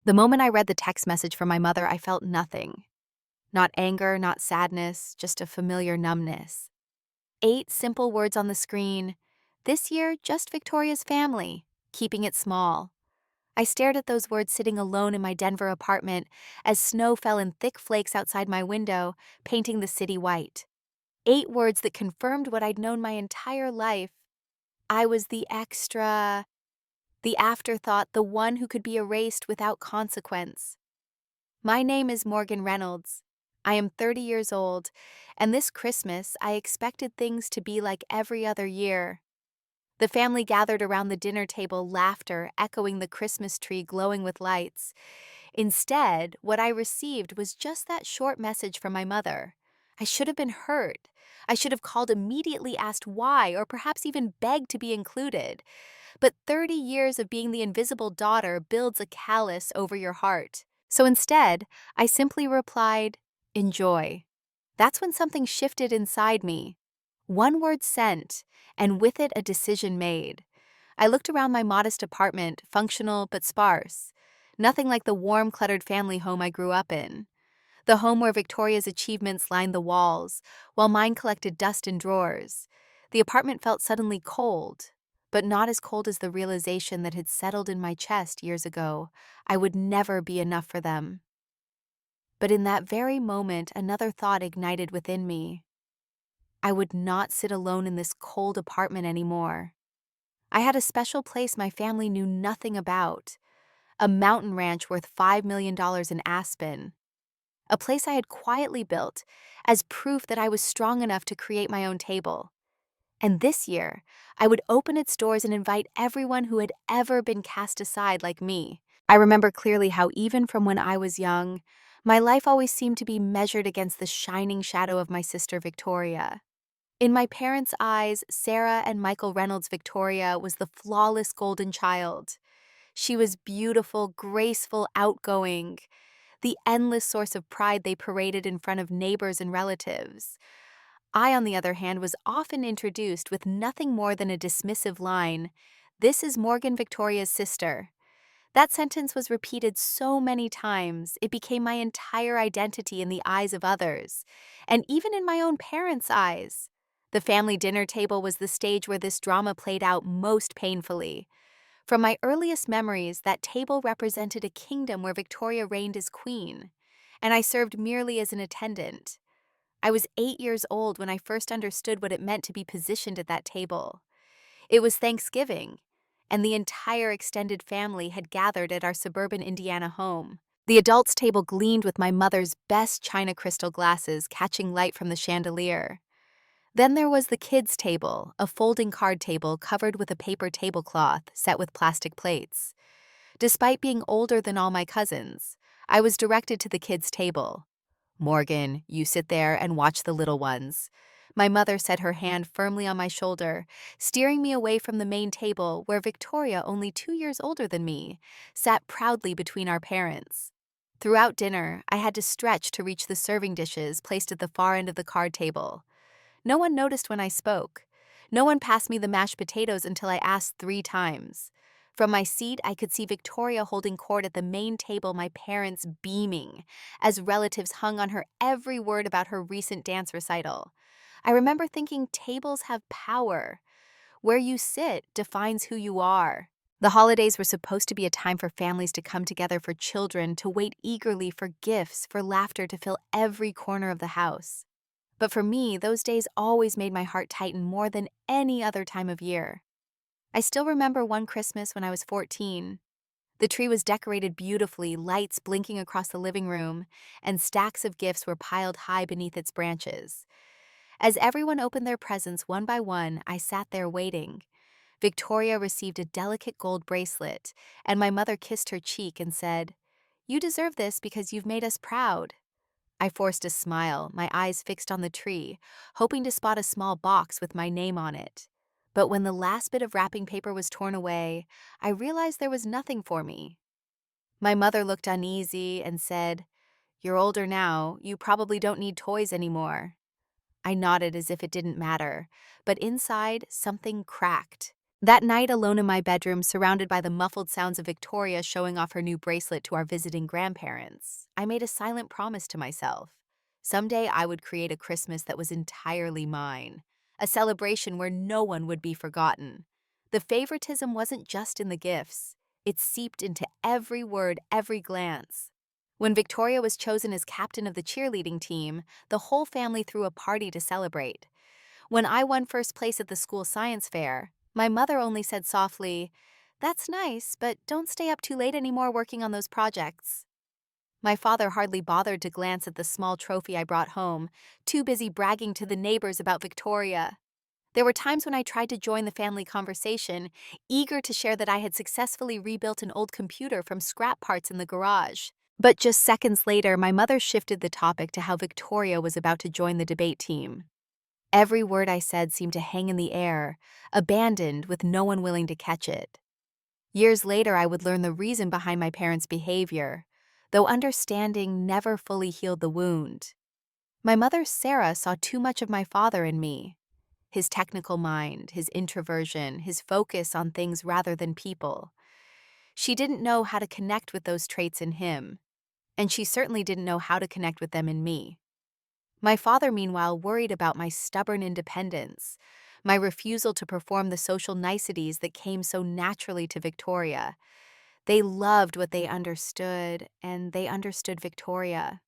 The moment I read the text message from my mother, I felt nothing. Not anger, not sadness, just a familiar numbness. 8 simple words on the screen. This year, just Victoria's family, keeping it small. I stared at those words sitting alone in my Denver apartment as snow fell in thick flakes outside my window, painting the city white. 8 words that confirmed what I'd known my entire life. I was the extra, the afterthought, the one who could be erased without consequence. My name is Morgan Reynolds. I am 30 years old, and this Christmas I expected things to be like every other year. The family gathered around the dinner table, laughter echoing the Christmas tree glowing with lights. Instead, what I received was just that short message from my mother. I should have been hurt. I should have called immediately, asked why, or perhaps even begged to be included. But 30 years of being the invisible daughter builds a callus over your heart. So instead, I simply replied, enjoy. That's when something shifted inside me. One word sent, and with it a decision made. I looked around my modest apartment, functional but sparse. Nothing like the warm, cluttered family home I grew up in. The home where Victoria's achievements lined the walls, while mine collected dust in drawers. The apartment felt suddenly cold, but not as cold as the realization that had settled in my chest years ago. I would never be enough for them. But in that very moment, another thought ignited within me. I would not sit alone in this cold apartment anymore. I had a special place my family knew nothing about, a mountain ranch worth $5 million in Aspen, a place I had quietly built as proof that I was strong enough to create my own table. And this year, I would open its doors and invite everyone who had ever been cast aside like me. I remember clearly how even from when I was young, my life always seemed to be measured against the shining shadow of my sister Victoria. In my parents' eyes, Sarah and Michael Reynolds' Victoria was the flawless golden child. She was beautiful, graceful, outgoing, the endless source of pride they paraded in front of neighbors and relatives. I, on the other hand, was often introduced with nothing more than a dismissive line, "This is Morgan Victoria's sister." That sentence was repeated so many times, it became my entire identity in the eyes of others, and even in my own parents' eyes. The family dinner table was the stage where this drama played out most painfully. From my earliest memories, that table represented a kingdom where Victoria reigned as queen, and I served merely as an attendant. I was 8 years old when I first understood what it meant to be positioned at that table. It was Thanksgiving, and the entire extended family had gathered at our suburban Indiana home. The adults' table gleamed with my mother's best china crystal glasses catching light from the chandelier. Then there was the kids' table, a folding card table covered with a paper tablecloth set with plastic plates. Despite being older than all my cousins, I was directed to the kids' table. "Morgan, you sit there and watch the little ones." My mother set her hand firmly on my shoulder, steering me away from the main table where Victoria, only 2 years older than me, sat proudly between our parents. Throughout dinner, I had to stretch to reach the serving dishes placed at the far end of the card table. No one noticed when I spoke. No one passed me the mashed potatoes until I asked 3 times. From my seat, I could see Victoria holding court at the main table, my parents beaming, as relatives hung on her every word about her recent dance recital. I remember thinking tables have power. Where you sit defines who you are. The holidays were supposed to be a time for families to come together, for children to wait eagerly for gifts, for laughter to fill every corner of the house. But for me, those days always made my heart tighten more than any other time of year. I still remember one Christmas when I was 14. The tree was decorated beautifully, lights blinking across the living room, and stacks of gifts were piled high beneath its branches. As everyone opened their presents one by one, I sat there waiting. Victoria received a delicate gold bracelet, and my mother kissed her cheek and said, "You deserve this because you've made us proud." I forced a smile, my eyes fixed on the tree, hoping to spot a small box with my name on it. But when the last bit of wrapping paper was torn away, I realized there was nothing for me. My mother looked uneasy and said, "You're older now, you probably don't need toys anymore." I nodded as if it didn't matter, but inside, something cracked. That night, alone in my bedroom, surrounded by the muffled sounds of Victoria showing off her new bracelet to our visiting grandparents, I made a silent promise to myself. Someday I would create a Christmas that was entirely mine, a celebration where no one would be forgotten. The favoritism wasn't just in the gifts, it seeped into every word, every glance. When Victoria was chosen as captain of the cheerleading team, the whole family threw a party to celebrate. When I won first place at the school science fair, my mother only said softly, "That's nice, but don't stay up too late anymore working on those projects." My father hardly bothered to glance at the small trophy I brought home, too busy bragging to the neighbors about Victoria. There were times when I tried to join the family conversation, eager to share that I had successfully rebuilt an old computer from scrap parts in the garage. But just seconds later, my mother shifted the topic to how Victoria was about to join the debate team. Every word I said seemed to hang in the air, abandoned with no one willing to catch it. Years later, I would learn the reason behind my parents' behavior, though understanding never fully healed the wound. My mother, Sarah, saw too much of my father in me. His technical mind, his introversion, his focus on things rather than people. She didn't know how to connect with those traits in him, and she certainly didn't know how to connect with them in me. My father, meanwhile, worried about my stubborn independence, my refusal to perform the social niceties that came so naturally to Victoria. They loved what they understood, and they understood Victoria.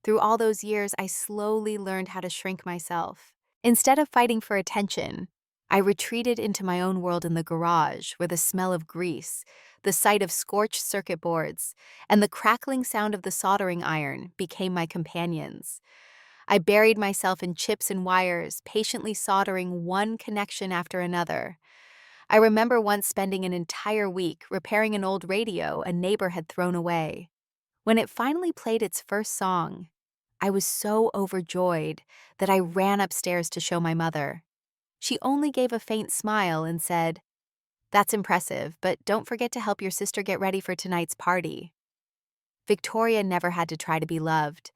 Through all those years, I slowly learned how to shrink myself. Instead of fighting for attention, I retreated into my own world in the garage, where the smell of grease, the sight of scorched circuit boards, and the crackling sound of the soldering iron became my companions. I buried myself in chips and wires, patiently soldering one connection after another. I remember once spending an entire week repairing an old radio a neighbor had thrown away. When it finally played its first song, I was so overjoyed that I ran upstairs to show my mother. She only gave a faint smile and said, "That's impressive, but don't forget to help your sister get ready for tonight's party." Victoria never had to try to be loved,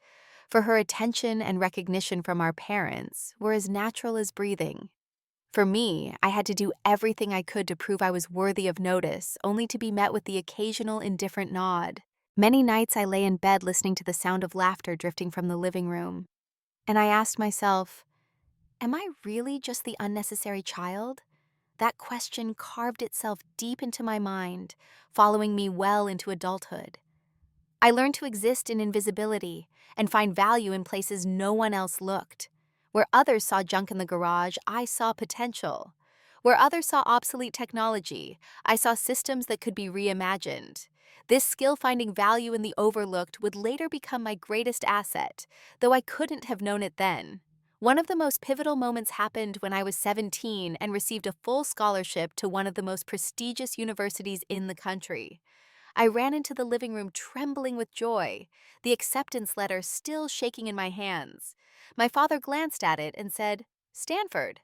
for her attention and recognition from our parents were as natural as breathing. For me, I had to do everything I could to prove I was worthy of notice, only to be met with the occasional indifferent nod. Many nights I lay in bed listening to the sound of laughter drifting from the living room, and I asked myself, am I really just the unnecessary child? That question carved itself deep into my mind, following me well into adulthood. I learned to exist in invisibility and find value in places no one else looked. Where others saw junk in the garage, I saw potential. Where others saw obsolete technology, I saw systems that could be reimagined. This skill finding value in the overlooked would later become my greatest asset, though I couldn't have known it then. One of the most pivotal moments happened when I was 17 and received a full scholarship to one of the most prestigious universities in the country. I ran into the living room trembling with joy, the acceptance letter still shaking in my hands. My father glanced at it and said, "Stanford.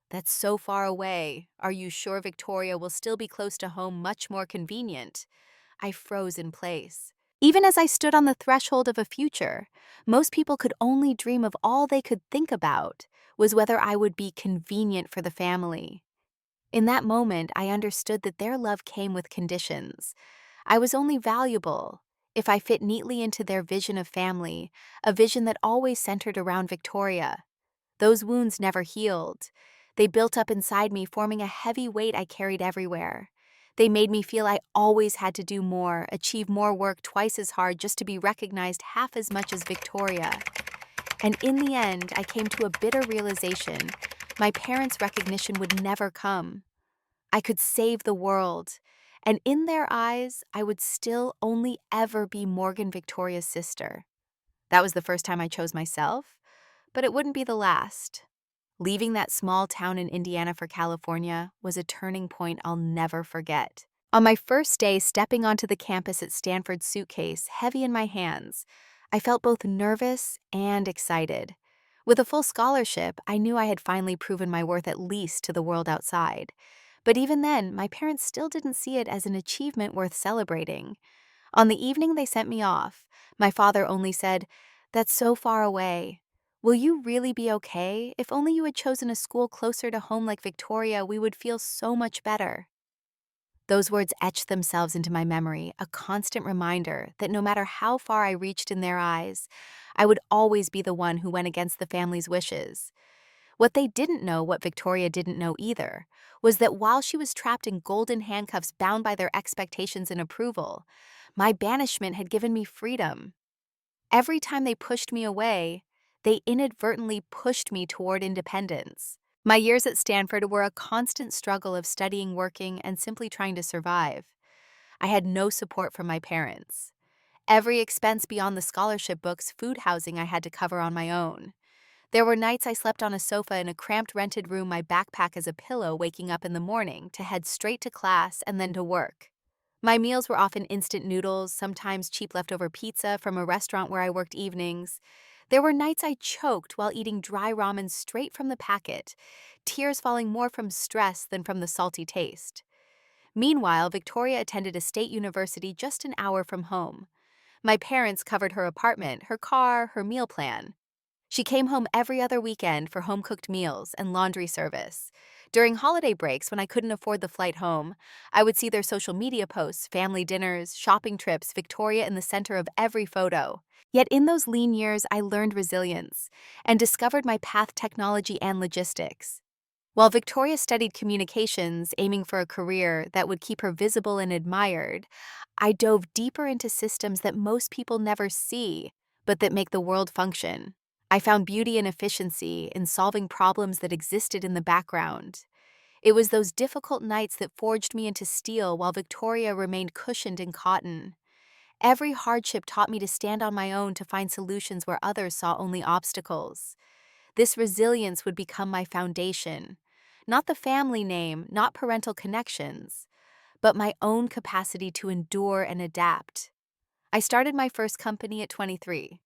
That's so far away. Are you sure Victoria will still be close to home, much more convenient?" I froze in place. Even as I stood on the threshold of a future, most people could only dream of all they could think about was whether I would be convenient for the family. In that moment, I understood that their love came with conditions. I was only valuable if I fit neatly into their vision of family, a vision that always centered around Victoria. Those wounds never healed. They built up inside me, forming a heavy weight I carried everywhere. They made me feel I always had to do more, achieve more work twice as hard just to be recognized half as much as Victoria. And in the end, I came to a bitter realization: my parents' recognition would never come. I could save the world, and in their eyes, I would still only ever be Morgan Victoria's sister. That was the first time I chose myself, but it wouldn't be the last. Leaving that small town in Indiana for California was a turning point I'll never forget. On my first day stepping onto the campus at Stanford's suitcase, heavy in my hands, I felt both nervous and excited. With a full scholarship, I knew I had finally proven my worth at least to the world outside. But even then, my parents still didn't see it as an achievement worth celebrating. On the evening they sent me off, my father only said, "That's so far away. "Will you really be okay? If only you had chosen a school closer to home like Victoria, we would feel so much better." Those words etched themselves into my memory, a constant reminder that no matter how far I reached in their eyes, I would always be the one who went against the family's wishes. What they didn't know, what Victoria didn't know either, was that while she was trapped in golden handcuffs bound by their expectations and approval, my banishment had given me freedom. Every time they pushed me away, they inadvertently pushed me toward independence. My years at Stanford were a constant struggle of studying, working, and simply trying to survive. I had no support from my parents. Every expense beyond the scholarship books, food, housing I had to cover on my own. There were nights I slept on a sofa in a cramped rented room, my backpack as a pillow, waking up in the morning to head straight to class and then to work. My meals were often instant noodles, sometimes cheap leftover pizza from a restaurant where I worked evenings. There were nights I choked while eating dry ramen straight from the packet, tears falling more from stress than from the salty taste. Meanwhile, Victoria attended a state university just an hour from home. My parents covered her apartment, her car, her meal plan. She came home every other weekend for home-cooked meals and laundry service. During holiday breaks, when I couldn't afford the flight home, I would see their social media posts, family dinners, shopping trips, Victoria in the center of every photo. Yet in those lean years, I learned resilience and discovered my path: technology and logistics. While Victoria studied communications, aiming for a career that would keep her visible and admired, I dove deeper into systems that most people never see, but that make the world function. I found beauty and efficiency in solving problems that existed in the background. It was those difficult nights that forged me into steel while Victoria remained cushioned in cotton. Every hardship taught me to stand on my own, to find solutions where others saw only obstacles. This resilience would become my foundation. Not the family name, not parental connections, but my own capacity to endure and adapt. I started my first company at 23.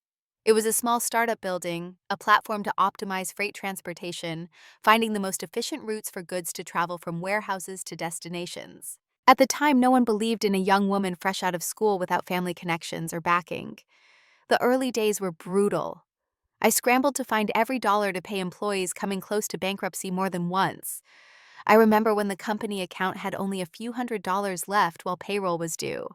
It was a small startup building a platform to optimize freight transportation, finding the most efficient routes for goods to travel from warehouses to destinations. At the time, no one believed in a young woman fresh out of school without family connections or backing. The early days were brutal. I scrambled to find every dollar to pay employees, coming close to bankruptcy more than once. I remember when the company account had only a few $100s left while payroll was due.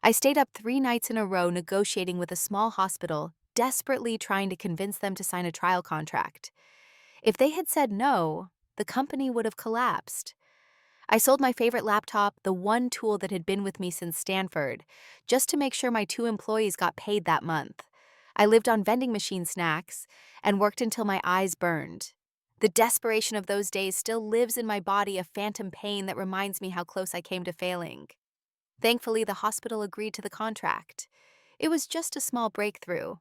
I stayed up 3 nights in a row negotiating with a small hospital, desperately trying to convince them to sign a trial contract. If they had said no, the company would have collapsed. I sold my favorite laptop, the one tool that had been with me since Stanford, just to make sure my 2 employees got paid that month. I lived on vending machine snacks and worked until my eyes burned. The desperation of those days still lives in my body, a phantom pain that reminds me how close I came to failing. Thankfully, the hospital agreed to the contract. It was just a small breakthrough,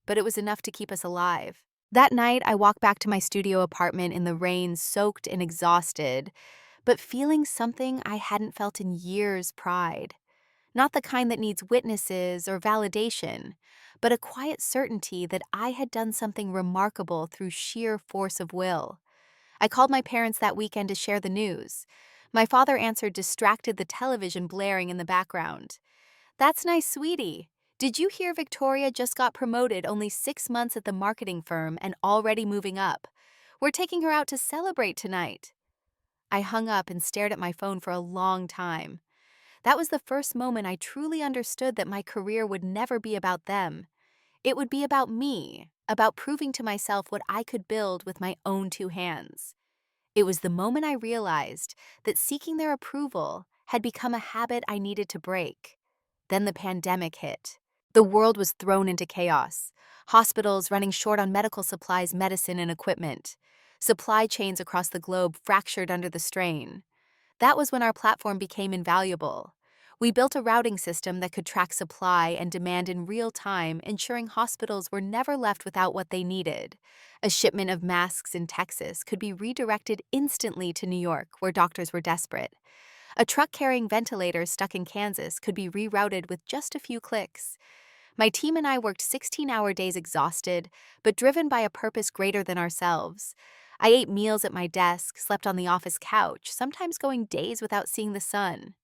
but it was enough to keep us alive. That night, I walked back to my studio apartment in the rain, soaked and exhausted, but feeling something I hadn't felt in years: pride. Not the kind that needs witnesses or validation, but a quiet certainty that I had done something remarkable through sheer force of will. I called my parents that weekend to share the news. My father answered distracted, the television blaring in the background. "That's nice, sweetie. Did you hear Victoria just got promoted, only 6 months at the marketing firm and already moving up? We're taking her out to celebrate tonight." I hung up and stared at my phone for a long time. That was the first moment I truly understood that my career would never be about them. It would be about me, about proving to myself what I could build with my own 2 hands. It was the moment I realized that seeking their approval had become a habit I needed to break. Then the pandemic hit. The world was thrown into chaos. Hospitals running short on medical supplies, medicine, and equipment. Supply chains across the globe fractured under the strain. That was when our platform became invaluable. We built a routing system that could track supply and demand in real time, ensuring hospitals were never left without what they needed. A shipment of masks in Texas could be redirected instantly to New York, where doctors were desperate. A truck carrying ventilators stuck in Kansas could be rerouted with just a few clicks. My team and I worked 16-hour days, exhausted, but driven by a purpose greater than ourselves. I ate meals at my desk, slept on the office couch, sometimes going days without seeing the sun.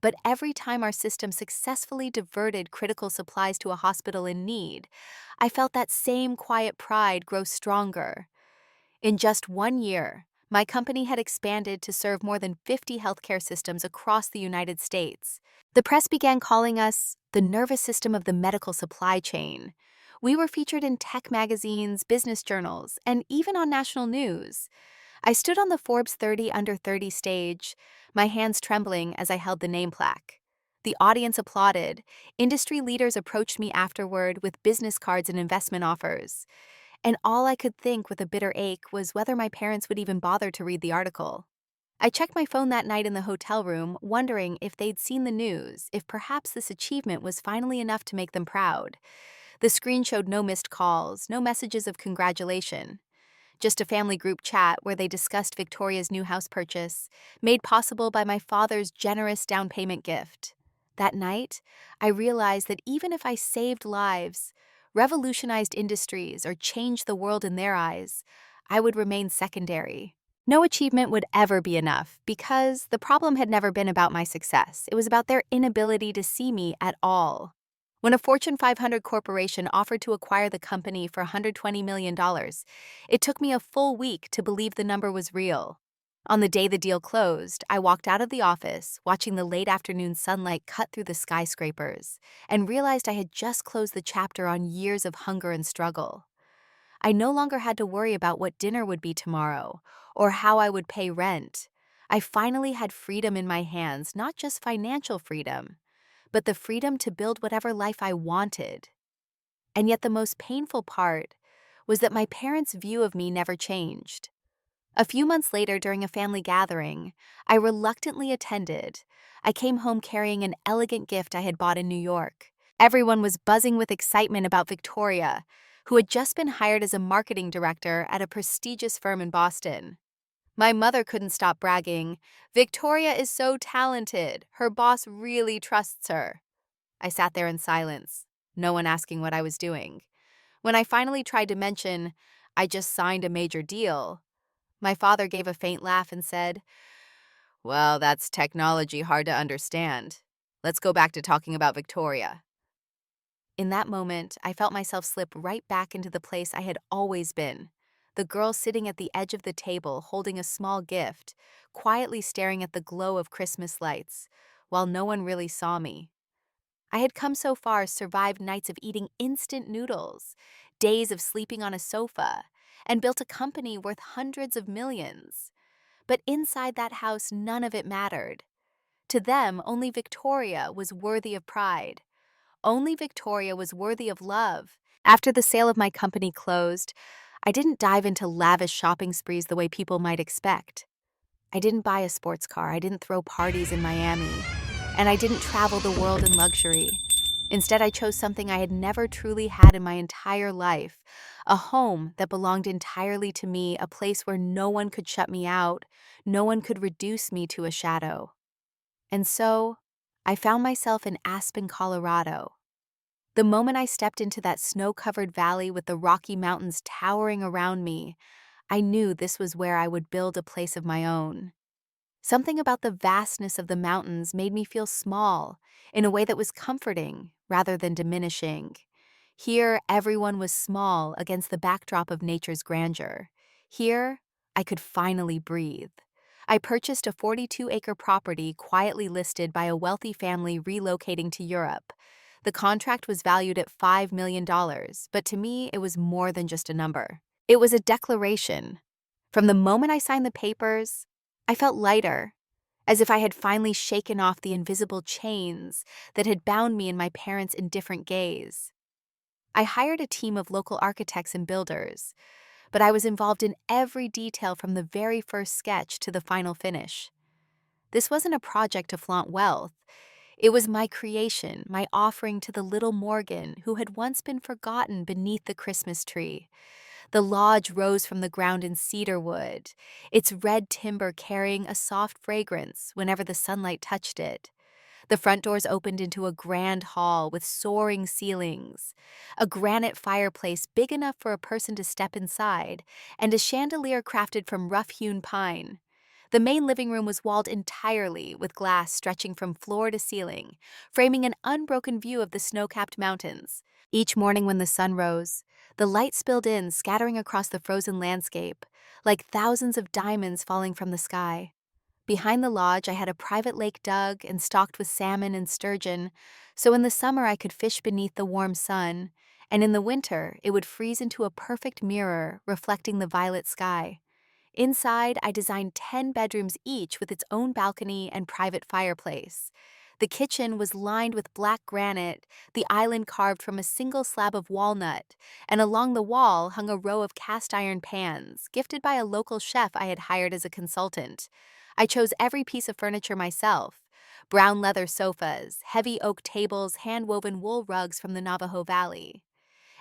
But every time our system successfully diverted critical supplies to a hospital in need, I felt that same quiet pride grow stronger. In just 1 year, my company had expanded to serve more than 50 healthcare systems across the United States. The press began calling us the nervous system of the medical supply chain. We were featured in tech magazines, business journals, and even on national news. I stood on the Forbes 30 Under 30 stage, my hands trembling as I held the name plaque. The audience applauded. Industry leaders approached me afterward with business cards and investment offers. And all I could think with a bitter ache was whether my parents would even bother to read the article. I checked my phone that night in the hotel room, wondering if they'd seen the news, if perhaps this achievement was finally enough to make them proud. The screen showed no missed calls, no messages of congratulation. Just a family group chat where they discussed Victoria's new house purchase, made possible by my father's generous down payment gift. That night, I realized that even if I saved lives, revolutionized industries, or changed the world in their eyes, I would remain secondary. No achievement would ever be enough because the problem had never been about my success. It was about their inability to see me at all. When a Fortune 500 corporation offered to acquire the company for $120 million, it took me a full week to believe the number was real. On the day the deal closed, I walked out of the office, watching the late afternoon sunlight cut through the skyscrapers, and realized I had just closed the chapter on years of hunger and struggle. I no longer had to worry about what dinner would be tomorrow, or how I would pay rent. I finally had freedom in my hands, not just financial freedom, but the freedom to build whatever life I wanted. And yet the most painful part was that my parents' view of me never changed. A few months later, during a family gathering, I reluctantly attended. I came home carrying an elegant gift I had bought in New York. Everyone was buzzing with excitement about Victoria, who had just been hired as a marketing director at a prestigious firm in Boston. My mother couldn't stop bragging, "Victoria is so talented. Her boss really trusts her." I sat there in silence, no one asking what I was doing. When I finally tried to mention, "I just signed a major deal," my father gave a faint laugh and said, "Well, that's technology hard to understand. Let's go back to talking about Victoria." In that moment, I felt myself slip right back into the place I had always been. The girl sitting at the edge of the table holding a small gift, quietly staring at the glow of Christmas lights, while no one really saw me. I had come so far, survived nights of eating instant noodles, days of sleeping on a sofa, and built a company worth hundreds of millions. But inside that house, none of it mattered. To them, only Victoria was worthy of pride. Only Victoria was worthy of love. After the sale of my company closed, I didn't dive into lavish shopping sprees the way people might expect. I didn't buy a sports car, I didn't throw parties in Miami, and I didn't travel the world in luxury. Instead, I chose something I had never truly had in my entire life, a home that belonged entirely to me, a place where no one could shut me out, no one could reduce me to a shadow. And so, I found myself in Aspen, Colorado. The moment I stepped into that snow-covered valley with the Rocky Mountains towering around me, I knew this was where I would build a place of my own. Something about the vastness of the mountains made me feel small, in a way that was comforting rather than diminishing. Here, everyone was small against the backdrop of nature's grandeur. Here, I could finally breathe. I purchased a 42-acre property quietly listed by a wealthy family relocating to Europe. The contract was valued at $5 million, but to me, it was more than just a number. It was a declaration. From the moment I signed the papers, I felt lighter, as if I had finally shaken off the invisible chains that had bound me in my parents' indifferent gaze. I hired a team of local architects and builders, but I was involved in every detail from the very first sketch to the final finish. This wasn't a project to flaunt wealth. It was my creation, my offering to the little Morgan who had once been forgotten beneath the Christmas tree. The lodge rose from the ground in cedar wood, its red timber carrying a soft fragrance whenever the sunlight touched it. The front doors opened into a grand hall with soaring ceilings, a granite fireplace big enough for a person to step inside, and a chandelier crafted from rough-hewn pine. The main living room was walled entirely with glass stretching from floor to ceiling, framing an unbroken view of the snow-capped mountains. Each morning when the sun rose, the light spilled in, scattering across the frozen landscape, like thousands of diamonds falling from the sky. Behind the lodge, I had a private lake dug and stocked with salmon and sturgeon, so in the summer I could fish beneath the warm sun, and in the winter it would freeze into a perfect mirror reflecting the violet sky. Inside, I designed 10 bedrooms each with its own balcony and private fireplace. The kitchen was lined with black granite, the island carved from a single slab of walnut, and along the wall hung a row of cast iron pans, gifted by a local chef I had hired as a consultant. I chose every piece of furniture myself: brown leather sofas, heavy oak tables, hand-woven wool rugs from the Navajo Valley.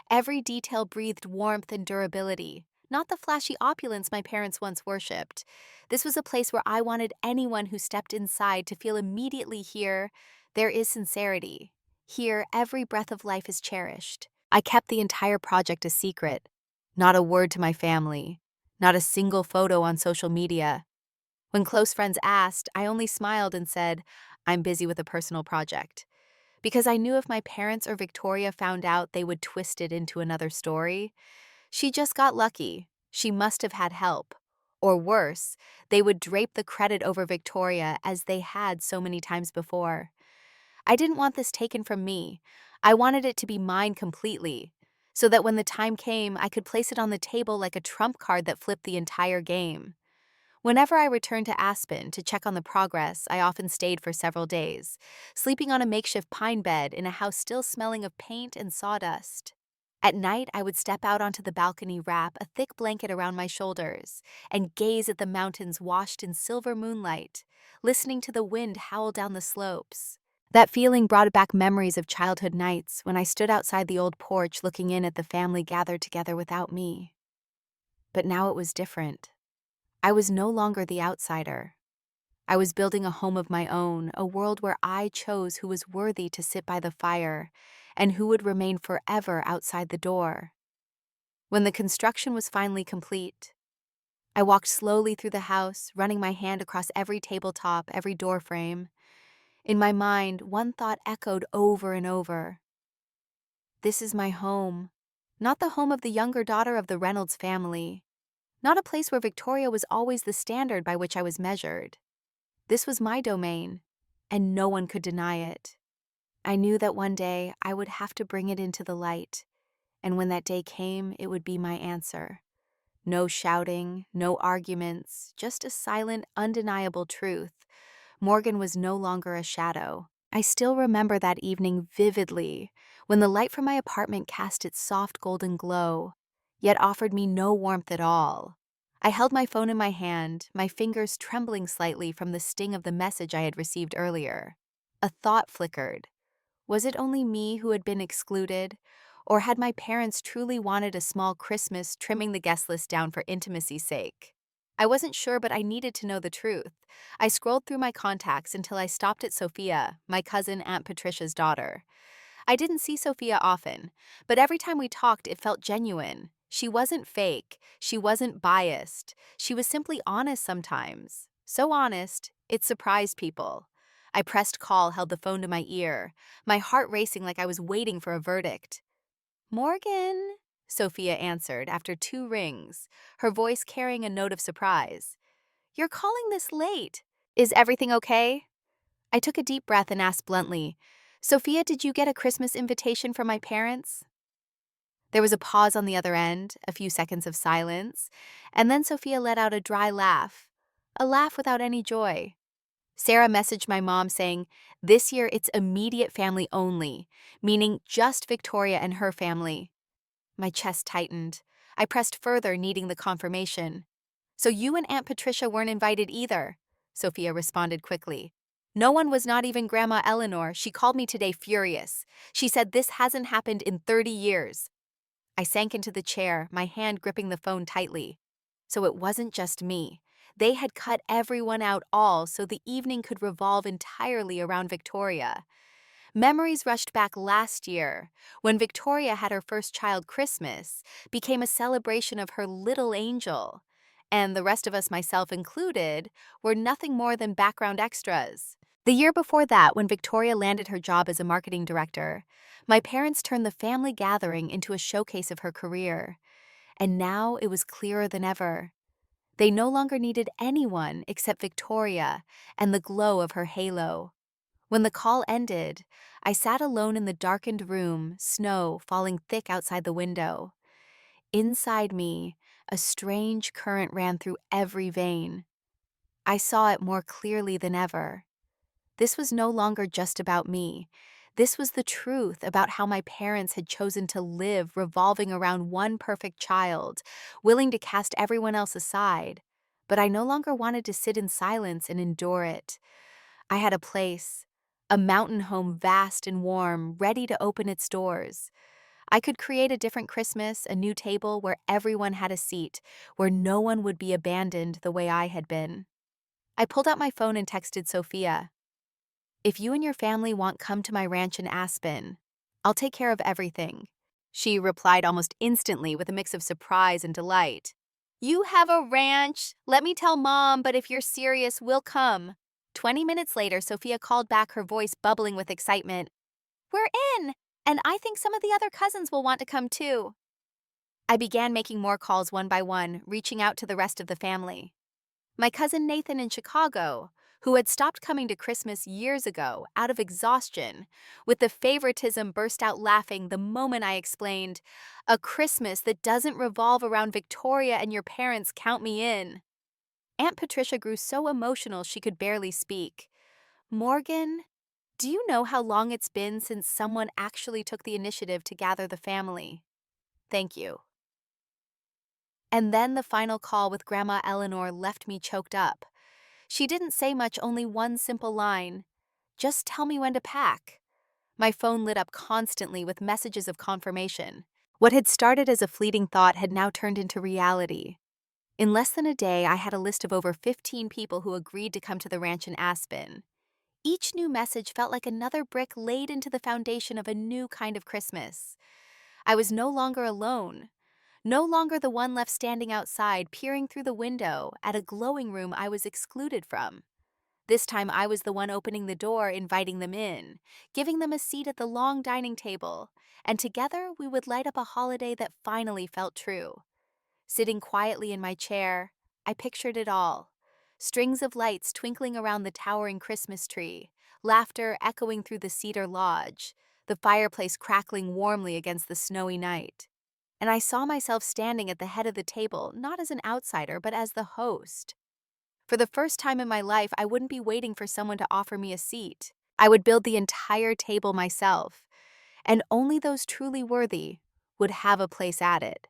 Every detail breathed warmth and durability, not the flashy opulence my parents once worshipped. This was a place where I wanted anyone who stepped inside to feel immediately: here, there is sincerity. Here, every breath of life is cherished. I kept the entire project a secret. Not a word to my family. Not a single photo on social media. When close friends asked, I only smiled and said, "I'm busy with a personal project." Because I knew if my parents or Victoria found out, they would twist it into another story. She just got lucky. She must have had help. Or worse, they would drape the credit over Victoria as they had so many times before. I didn't want this taken from me. I wanted it to be mine completely, so that when the time came, I could place it on the table like a trump card that flipped the entire game. Whenever I returned to Aspen to check on the progress, I often stayed for several days, sleeping on a makeshift pine bed in a house still smelling of paint and sawdust. At night, I would step out onto the balcony, wrap a thick blanket around my shoulders, and gaze at the mountains washed in silver moonlight, listening to the wind howl down the slopes. That feeling brought back memories of childhood nights when I stood outside the old porch looking in at the family gathered together without me. But now it was different. I was no longer the outsider. I was building a home of my own, a world where I chose who was worthy to sit by the fire and who would remain forever outside the door. When the construction was finally complete, I walked slowly through the house, running my hand across every tabletop, every door frame. In my mind, one thought echoed over and over. This is my home, not the home of the younger daughter of the Reynolds family, not a place where Victoria was always the standard by which I was measured. This was my domain, and no one could deny it. I knew that one day I would have to bring it into the light, and when that day came, it would be my answer. No shouting, no arguments, just a silent, undeniable truth. Morgan was no longer a shadow. I still remember that evening vividly, when the light from my apartment cast its soft golden glow, yet offered me no warmth at all. I held my phone in my hand, my fingers trembling slightly from the sting of the message I had received earlier. A thought flickered. Was it only me who had been excluded, or had my parents truly wanted a small Christmas, trimming the guest list down for intimacy's sake? I wasn't sure, but I needed to know the truth. I scrolled through my contacts until I stopped at Sophia, my cousin Aunt Patricia's daughter. I didn't see Sophia often, but every time we talked, it felt genuine. She wasn't fake. She wasn't biased. She was simply honest sometimes. So honest, it surprised people. I pressed call, held the phone to my ear, my heart racing like I was waiting for a verdict. "Morgan," Sophia answered after 2 rings, her voice carrying a note of surprise. "You're calling this late. Is everything okay?" I took a deep breath and asked bluntly, "Sophia, did you get a Christmas invitation from my parents?" There was a pause on the other end, a few seconds of silence, and then Sophia let out a dry laugh, a laugh without any joy. Sarah messaged my mom saying, "This year it's immediate family only," meaning just Victoria and her family. My chest tightened. I pressed further, needing the confirmation. "So you and Aunt Patricia weren't invited either," Sophia responded quickly. "No one was, not even Grandma Eleanor. She called me today furious. She said this hasn't happened in 30 years. I sank into the chair, my hand gripping the phone tightly. So it wasn't just me. They had cut everyone out, all so the evening could revolve entirely around Victoria. Memories rushed back last year, when Victoria had her first child. Christmas became a celebration of her little angel. and the rest of us, myself included, were nothing more than background extras. The year before that, when Victoria landed her job as a marketing director, my parents turned the family gathering into a showcase of her career. And now it was clearer than ever. They no longer needed anyone except Victoria and the glow of her halo. When the call ended, I sat alone in the darkened room, snow falling thick outside the window. Inside me, a strange current ran through every vein. I saw it more clearly than ever. This was no longer just about me. This was the truth about how my parents had chosen to live, revolving around one perfect child, willing to cast everyone else aside. But I no longer wanted to sit in silence and endure it. I had a place, a mountain home vast and warm, ready to open its doors. I could create a different Christmas, a new table where everyone had a seat, where no one would be abandoned the way I had been. I pulled out my phone and texted Sophia. "If you and your family want come to my ranch in Aspen, I'll take care of everything." She replied almost instantly with a mix of surprise and delight. "You have a ranch? Let me tell Mom, but if you're serious, we'll come." 20 minutes later, Sophia called back, her voice bubbling with excitement. "We're in! And I think some of the other cousins will want to come too." I began making more calls one by one, reaching out to the rest of the family. My cousin Nathan in Chicago, who had stopped coming to Christmas years ago out of exhaustion, with the favoritism, burst out laughing the moment I explained, "A Christmas that doesn't revolve around Victoria and your parents, count me in." Aunt Patricia grew so emotional she could barely speak. "Morgan, do you know how long it's been since someone actually took the initiative to gather the family? Thank you." And then the final call with Grandma Eleanor left me choked up. She didn't say much, only one simple line: "Just tell me when to pack." My phone lit up constantly with messages of confirmation. What had started as a fleeting thought had now turned into reality. In less than a day, I had a list of over 15 people who agreed to come to the ranch in Aspen. Each new message felt like another brick laid into the foundation of a new kind of Christmas. I was no longer alone. No longer the one left standing outside, peering through the window at a glowing room I was excluded from. This time I was the one opening the door, inviting them in, giving them a seat at the long dining table, and together we would light up a holiday that finally felt true. Sitting quietly in my chair, I pictured it all. Strings of lights twinkling around the towering Christmas tree, laughter echoing through the cedar lodge, the fireplace crackling warmly against the snowy night. And I saw myself standing at the head of the table, not as an outsider, but as the host. For the first time in my life, I wouldn't be waiting for someone to offer me a seat. I would build the entire table myself, and only those truly worthy would have a place at it.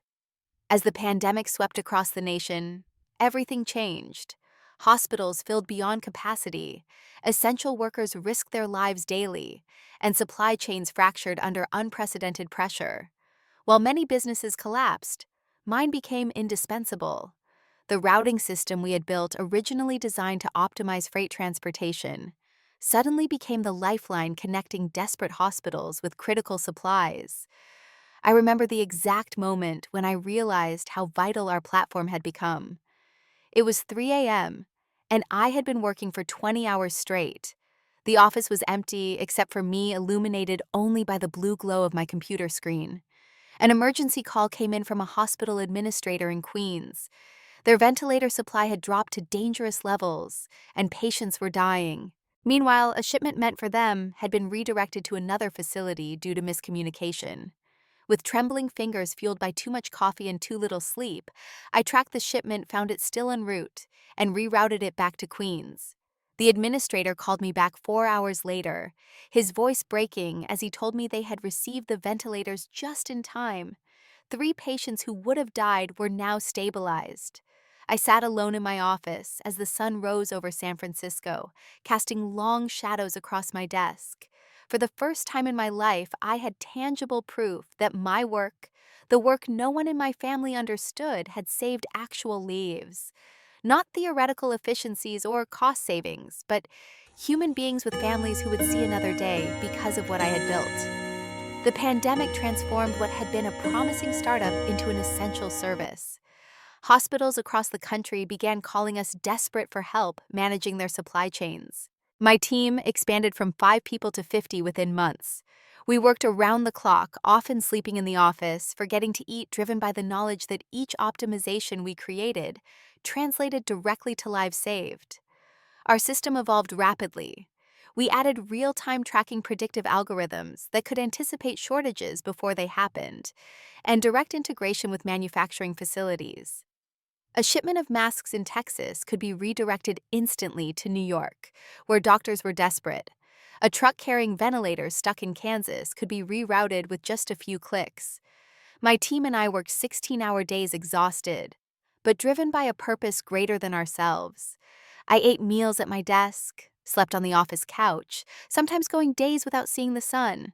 As the pandemic swept across the nation, everything changed. Hospitals filled beyond capacity, essential workers risked their lives daily, and supply chains fractured under unprecedented pressure. While many businesses collapsed, mine became indispensable. The routing system we had built, originally designed to optimize freight transportation, suddenly became the lifeline connecting desperate hospitals with critical supplies. I remember the exact moment when I realized how vital our platform had become. It was 3 a.m., and I had been working for 20 hours straight. The office was empty, except for me, illuminated only by the blue glow of my computer screen. An emergency call came in from a hospital administrator in Queens. Their ventilator supply had dropped to dangerous levels, and patients were dying. Meanwhile, a shipment meant for them had been redirected to another facility due to miscommunication. With trembling fingers fueled by too much coffee and too little sleep, I tracked the shipment, found it still en route, and rerouted it back to Queens. The administrator called me back 4 hours later, his voice breaking as he told me they had received the ventilators just in time. 3 patients who would have died were now stabilized. I sat alone in my office as the sun rose over San Francisco, casting long shadows across my desk. For the first time in my life, I had tangible proof that my work, the work no one in my family understood, had saved actual lives. Not theoretical efficiencies or cost savings, but human beings with families who would see another day because of what I had built. The pandemic transformed what had been a promising startup into an essential service. Hospitals across the country began calling us desperate for help managing their supply chains. My team expanded from 5 people to 50 within months. We worked around the clock, often sleeping in the office, forgetting to eat, driven by the knowledge that each optimization we created translated directly to lives saved. Our system evolved rapidly. We added real-time tracking predictive algorithms that could anticipate shortages before they happened, and direct integration with manufacturing facilities. A shipment of masks in Texas could be redirected instantly to New York, where doctors were desperate. A truck carrying ventilators stuck in Kansas could be rerouted with just a few clicks. My team and I worked 16-hour days exhausted, but driven by a purpose greater than ourselves. I ate meals at my desk, slept on the office couch, sometimes going days without seeing the sun.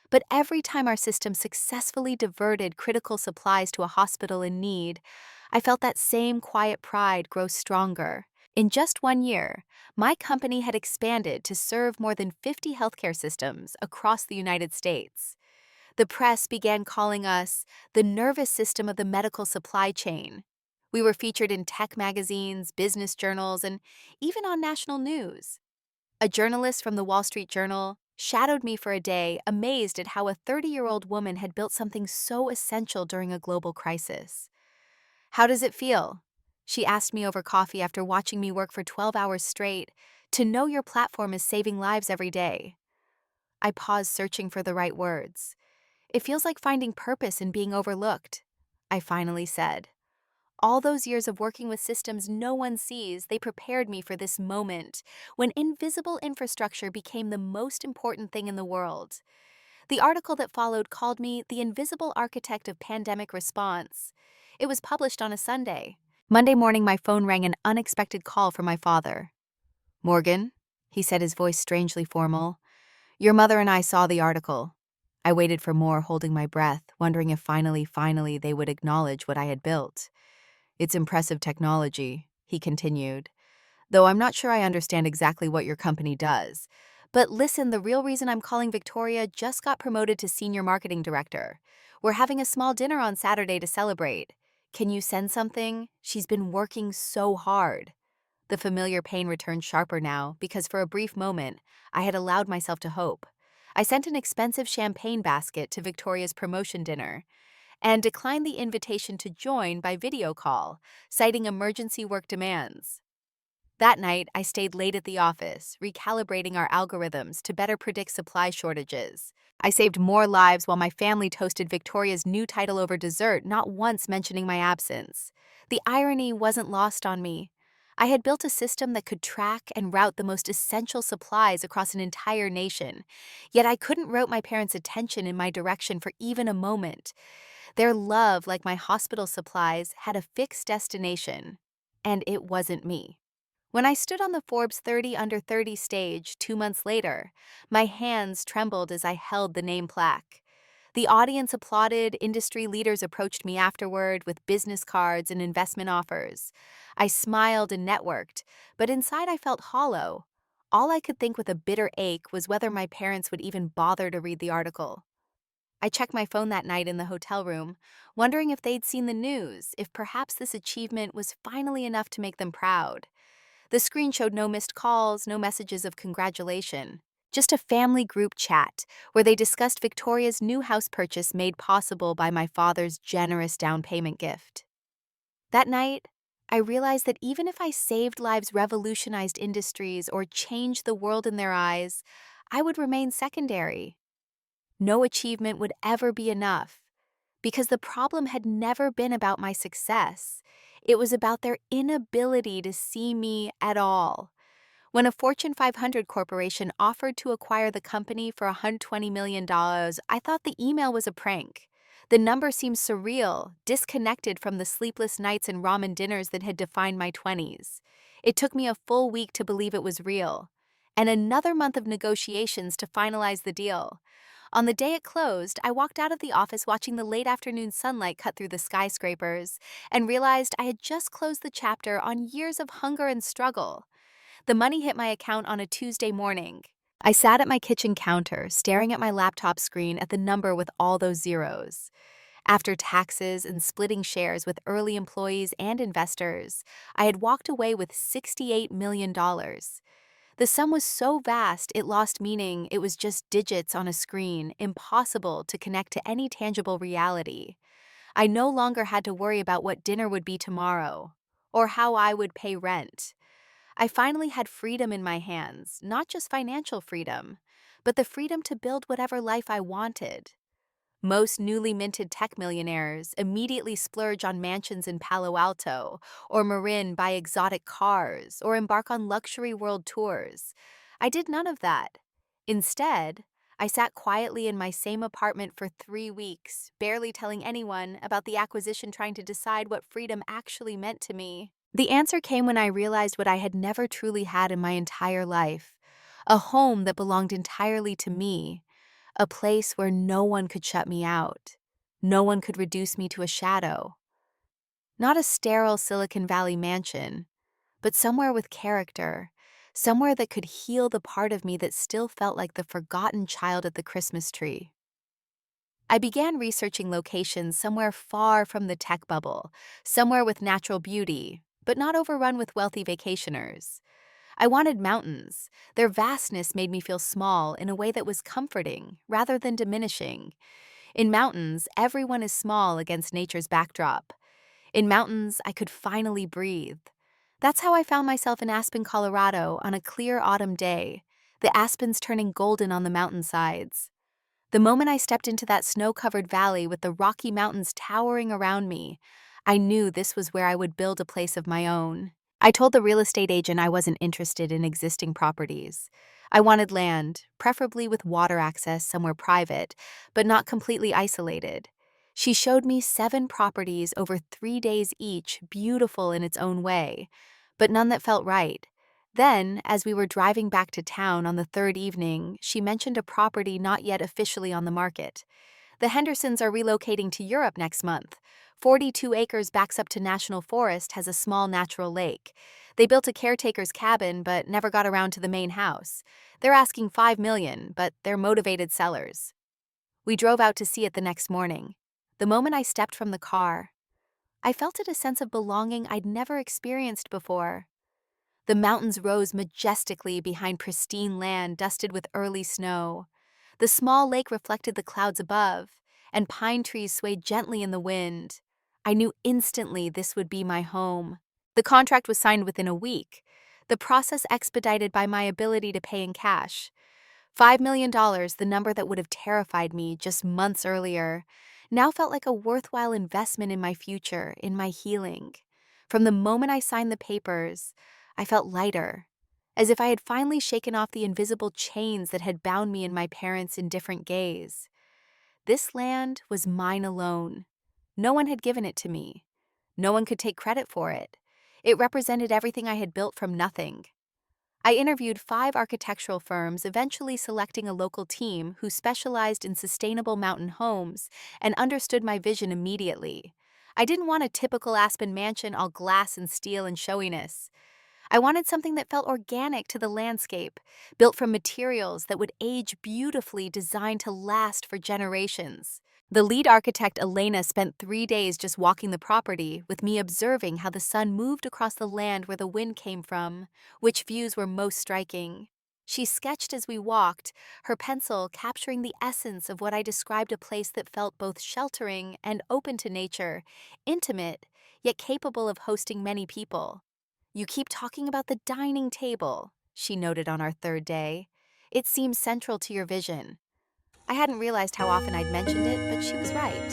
But every time our system successfully diverted critical supplies to a hospital in need, I felt that same quiet pride grow stronger. In just 1 year, my company had expanded to serve more than 50 healthcare systems across the United States. The press began calling us the nervous system of the medical supply chain. We were featured in tech magazines, business journals, and even on national news. A journalist from the Wall Street Journal shadowed me for a day, amazed at how a 30-year-old woman had built something so essential during a global crisis. "How does it feel?" she asked me over coffee after watching me work for 12 hours straight, "to know your platform is saving lives every day?" I paused, searching for the right words. "It feels like finding purpose in being overlooked," I finally said. All those years of working with systems no one sees, they prepared me for this moment when invisible infrastructure became the most important thing in the world. The article that followed called me the invisible architect of pandemic response. It was published on a Sunday. Monday morning, my phone rang, an unexpected call from my father. "Morgan," he said, his voice strangely formal, "your mother and I saw the article." I waited for more, holding my breath, wondering if finally they would acknowledge what I had built. "It's impressive technology," he continued, "though I'm not sure I understand exactly what your company does. But listen, the real reason I'm calling Victoria just got promoted to senior marketing director. We're having a small dinner on Saturday to celebrate. Can you send something? She's been working so hard." The familiar pain returned sharper now, because for a brief moment, I had allowed myself to hope. I sent an expensive champagne basket to Victoria's promotion dinner and declined the invitation to join by video call, citing emergency work demands. That night, I stayed late at the office, recalibrating our algorithms to better predict supply shortages. I saved more lives while my family toasted Victoria's new title over dessert, not once mentioning my absence. The irony wasn't lost on me. I had built a system that could track and route the most essential supplies across an entire nation, yet I couldn't route my parents' attention in my direction for even a moment. Their love, like my hospital supplies, had a fixed destination, and it wasn't me. When I stood on the Forbes 30 Under 30 stage 2 months later, my hands trembled as I held the name plaque. The audience applauded, industry leaders approached me afterward with business cards and investment offers. I smiled and networked, but inside I felt hollow. All I could think with a bitter ache was whether my parents would even bother to read the article. I checked my phone that night in the hotel room, wondering if they'd seen the news, if perhaps this achievement was finally enough to make them proud. The screen showed no missed calls, no messages of congratulation, just a family group chat where they discussed Victoria's new house purchase made possible by my father's generous down payment gift. That night, I realized that even if I saved lives, revolutionized industries, or changed the world in their eyes, I would remain secondary. No achievement would ever be enough, because the problem had never been about my success. It was about their inability to see me at all. When a Fortune 500 corporation offered to acquire the company for $120 million, I thought the email was a prank. The number seemed surreal, disconnected from the sleepless nights and ramen dinners that had defined my 20s. It took me a full week to believe it was real, and another month of negotiations to finalize the deal. On the day it closed, I walked out of the office watching the late afternoon sunlight cut through the skyscrapers and realized I had just closed the chapter on years of hunger and struggle. The money hit my account on a Tuesday morning. I sat at my kitchen counter, staring at my laptop screen at the number with all those zeros. After taxes and splitting shares with early employees and investors, I had walked away with $68 million. The sum was so vast it lost meaning. It was just digits on a screen, impossible to connect to any tangible reality. I no longer had to worry about what dinner would be tomorrow, or how I would pay rent. I finally had freedom in my hands, not just financial freedom, but the freedom to build whatever life I wanted. Most newly minted tech millionaires immediately splurge on mansions in Palo Alto, or Marin buy exotic cars, or embark on luxury world tours. I did none of that. Instead, I sat quietly in my same apartment for 3 weeks, barely telling anyone about the acquisition, trying to decide what freedom actually meant to me. The answer came when I realized what I had never truly had in my entire life: a home that belonged entirely to me. A place where no one could shut me out. No one could reduce me to a shadow. Not a sterile Silicon Valley mansion, but somewhere with character. Somewhere that could heal the part of me that still felt like the forgotten child at the Christmas tree. I began researching locations somewhere far from the tech bubble, somewhere with natural beauty, but not overrun with wealthy vacationers. I wanted mountains. Their vastness made me feel small in a way that was comforting rather than diminishing. In mountains, everyone is small against nature's backdrop. In mountains, I could finally breathe. That's how I found myself in Aspen, Colorado on a clear autumn day, the aspens turning golden on the mountainsides. The moment I stepped into that snow-covered valley with the Rocky Mountains towering around me, I knew this was where I would build a place of my own. I told the real estate agent I wasn't interested in existing properties. I wanted land, preferably with water access somewhere private, but not completely isolated. She showed me 7 properties over 3 days each, beautiful in its own way, but none that felt right. Then, as we were driving back to town on the third evening, she mentioned a property not yet officially on the market. The Hendersons are relocating to Europe next month. 42 acres backs up to National Forest, has a small natural lake. They built a caretaker's cabin but never got around to the main house. They're asking $5 million, but they're motivated sellers. We drove out to see it the next morning. The moment I stepped from the car, I felt a sense of belonging I'd never experienced before. The mountains rose majestically behind pristine land dusted with early snow. The small lake reflected the clouds above, and pine trees swayed gently in the wind. I knew instantly this would be my home. The contract was signed within a week, the process expedited by my ability to pay in cash. $5 million, the number that would have terrified me just months earlier, now felt like a worthwhile investment in my future, in my healing. From the moment I signed the papers, I felt lighter, as if I had finally shaken off the invisible chains that had bound me and my parents' indifferent gaze. This land was mine alone. No one had given it to me. No one could take credit for it. It represented everything I had built from nothing. I interviewed 5 architectural firms, eventually selecting a local team who specialized in sustainable mountain homes and understood my vision immediately. I didn't want a typical Aspen mansion all glass and steel and showiness. I wanted something that felt organic to the landscape, built from materials that would age beautifully, designed to last for generations. The lead architect, Elena, spent 3 days just walking the property, with me observing how the sun moved across the land where the wind came from, which views were most striking. She sketched as we walked, her pencil capturing the essence of what I described: a place that felt both sheltering and open to nature, intimate, yet capable of hosting many people. "You keep talking about the dining table," she noted on our third day. "It seems central to your vision." I hadn't realized how often I'd mentioned it, but she was right.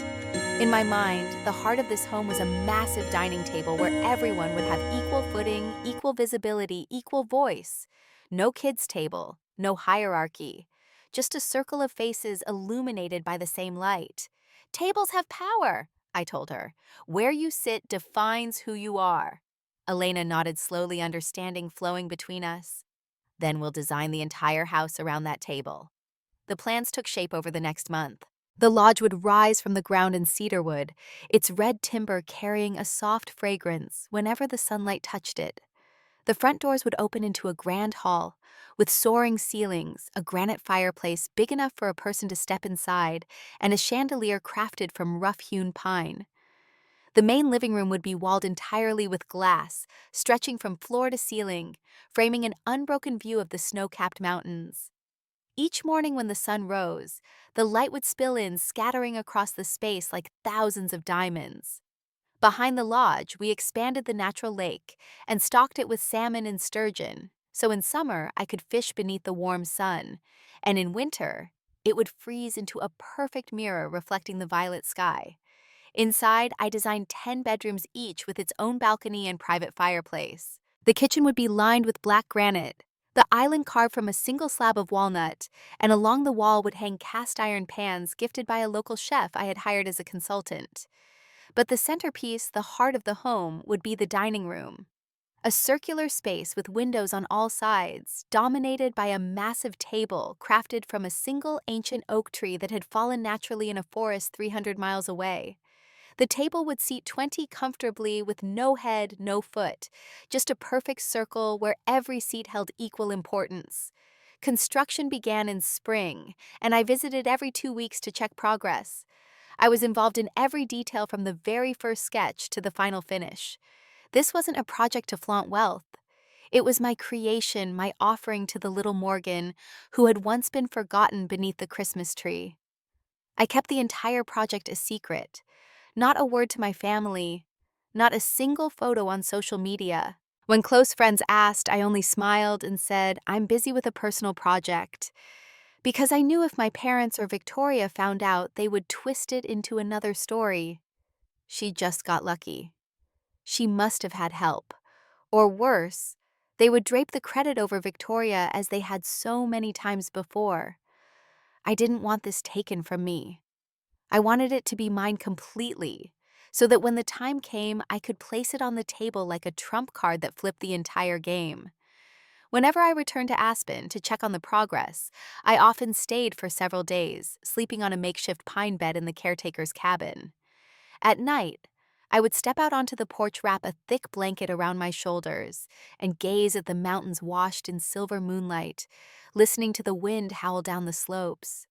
In my mind, the heart of this home was a massive dining table where everyone would have equal footing, equal visibility, equal voice. No kids' table, no hierarchy. Just a circle of faces illuminated by the same light. "Tables have power," I told her. "Where you sit defines who you are." Elena nodded slowly, understanding flowing between us. "Then we'll design the entire house around that table." The plans took shape over the next month. The lodge would rise from the ground in cedarwood, its red timber carrying a soft fragrance whenever the sunlight touched it. The front doors would open into a grand hall with soaring ceilings, a granite fireplace big enough for a person to step inside, and a chandelier crafted from rough-hewn pine. The main living room would be walled entirely with glass, stretching from floor to ceiling, framing an unbroken view of the snow-capped mountains. Each morning when the sun rose, the light would spill in, scattering across the space like thousands of diamonds. Behind the lodge, we expanded the natural lake and stocked it with salmon and sturgeon, so in summer I could fish beneath the warm sun, and in winter, it would freeze into a perfect mirror reflecting the violet sky. Inside, I designed 10 bedrooms each with its own balcony and private fireplace. The kitchen would be lined with black granite, the island carved from a single slab of walnut, and along the wall would hang cast iron pans gifted by a local chef I had hired as a consultant. But the centerpiece, the heart of the home, would be the dining room. A circular space with windows on all sides, dominated by a massive table crafted from a single ancient oak tree that had fallen naturally in a forest 300 miles away. The table would seat 20 comfortably with no head, no foot, just a perfect circle where every seat held equal importance. Construction began in spring, and I visited every 2 weeks to check progress. I was involved in every detail from the very first sketch to the final finish. This wasn't a project to flaunt wealth. It was my creation, my offering to the little Morgan, who had once been forgotten beneath the Christmas tree. I kept the entire project a secret. Not a word to my family, not a single photo on social media. When close friends asked, I only smiled and said, "I'm busy with a personal project." Because I knew if my parents or Victoria found out, they would twist it into another story. She just got lucky. She must have had help. Or worse, they would drape the credit over Victoria as they had so many times before. I didn't want this taken from me. I wanted it to be mine completely, so that when the time came, I could place it on the table like a trump card that flipped the entire game. Whenever I returned to Aspen to check on the progress, I often stayed for several days, sleeping on a makeshift pine bed in the caretaker's cabin. At night, I would step out onto the porch, wrap a thick blanket around my shoulders, and gaze at the mountains washed in silver moonlight, listening to the wind howl down the slopes.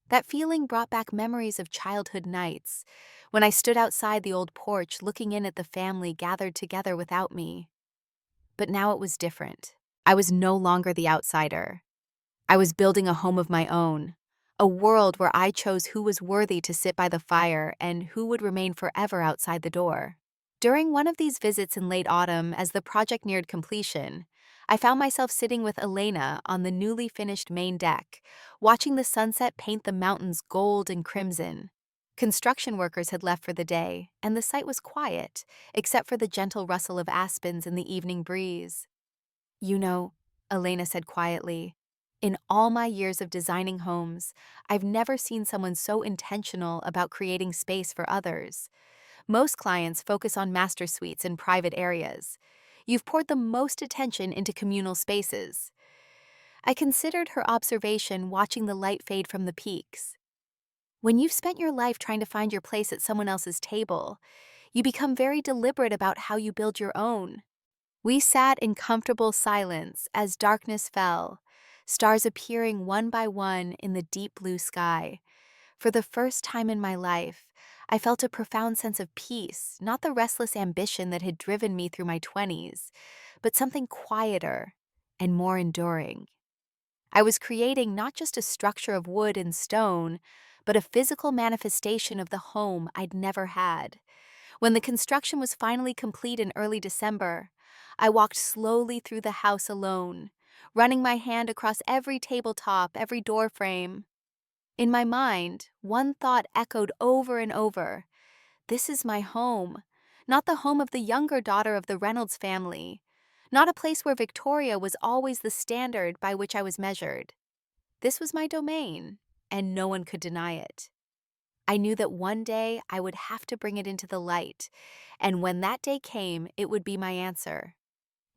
That feeling brought back memories of childhood nights, when I stood outside the old porch looking in at the family gathered together without me. But now it was different. I was no longer the outsider. I was building a home of my own, a world where I chose who was worthy to sit by the fire and who would remain forever outside the door. During one of these visits in late autumn, as the project neared completion, I found myself sitting with Elena on the newly finished main deck, watching the sunset paint the mountains gold and crimson. Construction workers had left for the day, and the site was quiet, except for the gentle rustle of aspens in the evening breeze. "You know," Elena said quietly, "in all my years of designing homes, I've never seen someone so intentional about creating space for others. Most clients focus on master suites and private areas. You've poured the most attention into communal spaces." I considered her observation, watching the light fade from the peaks. When you've spent your life trying to find your place at someone else's table, you become very deliberate about how you build your own. We sat in comfortable silence as darkness fell, stars appearing one by one in the deep blue sky. For the first time in my life, I felt a profound sense of peace, not the restless ambition that had driven me through my 20s, but something quieter and more enduring. I was creating not just a structure of wood and stone, but a physical manifestation of the home I'd never had. When the construction was finally complete in early December, I walked slowly through the house alone, running my hand across every tabletop, every door frame. In my mind, one thought echoed over and over: this is my home, not the home of the younger daughter of the Reynolds family, not a place where Victoria was always the standard by which I was measured. This was my domain, and no one could deny it. I knew that one day I would have to bring it into the light, and when that day came, it would be my answer.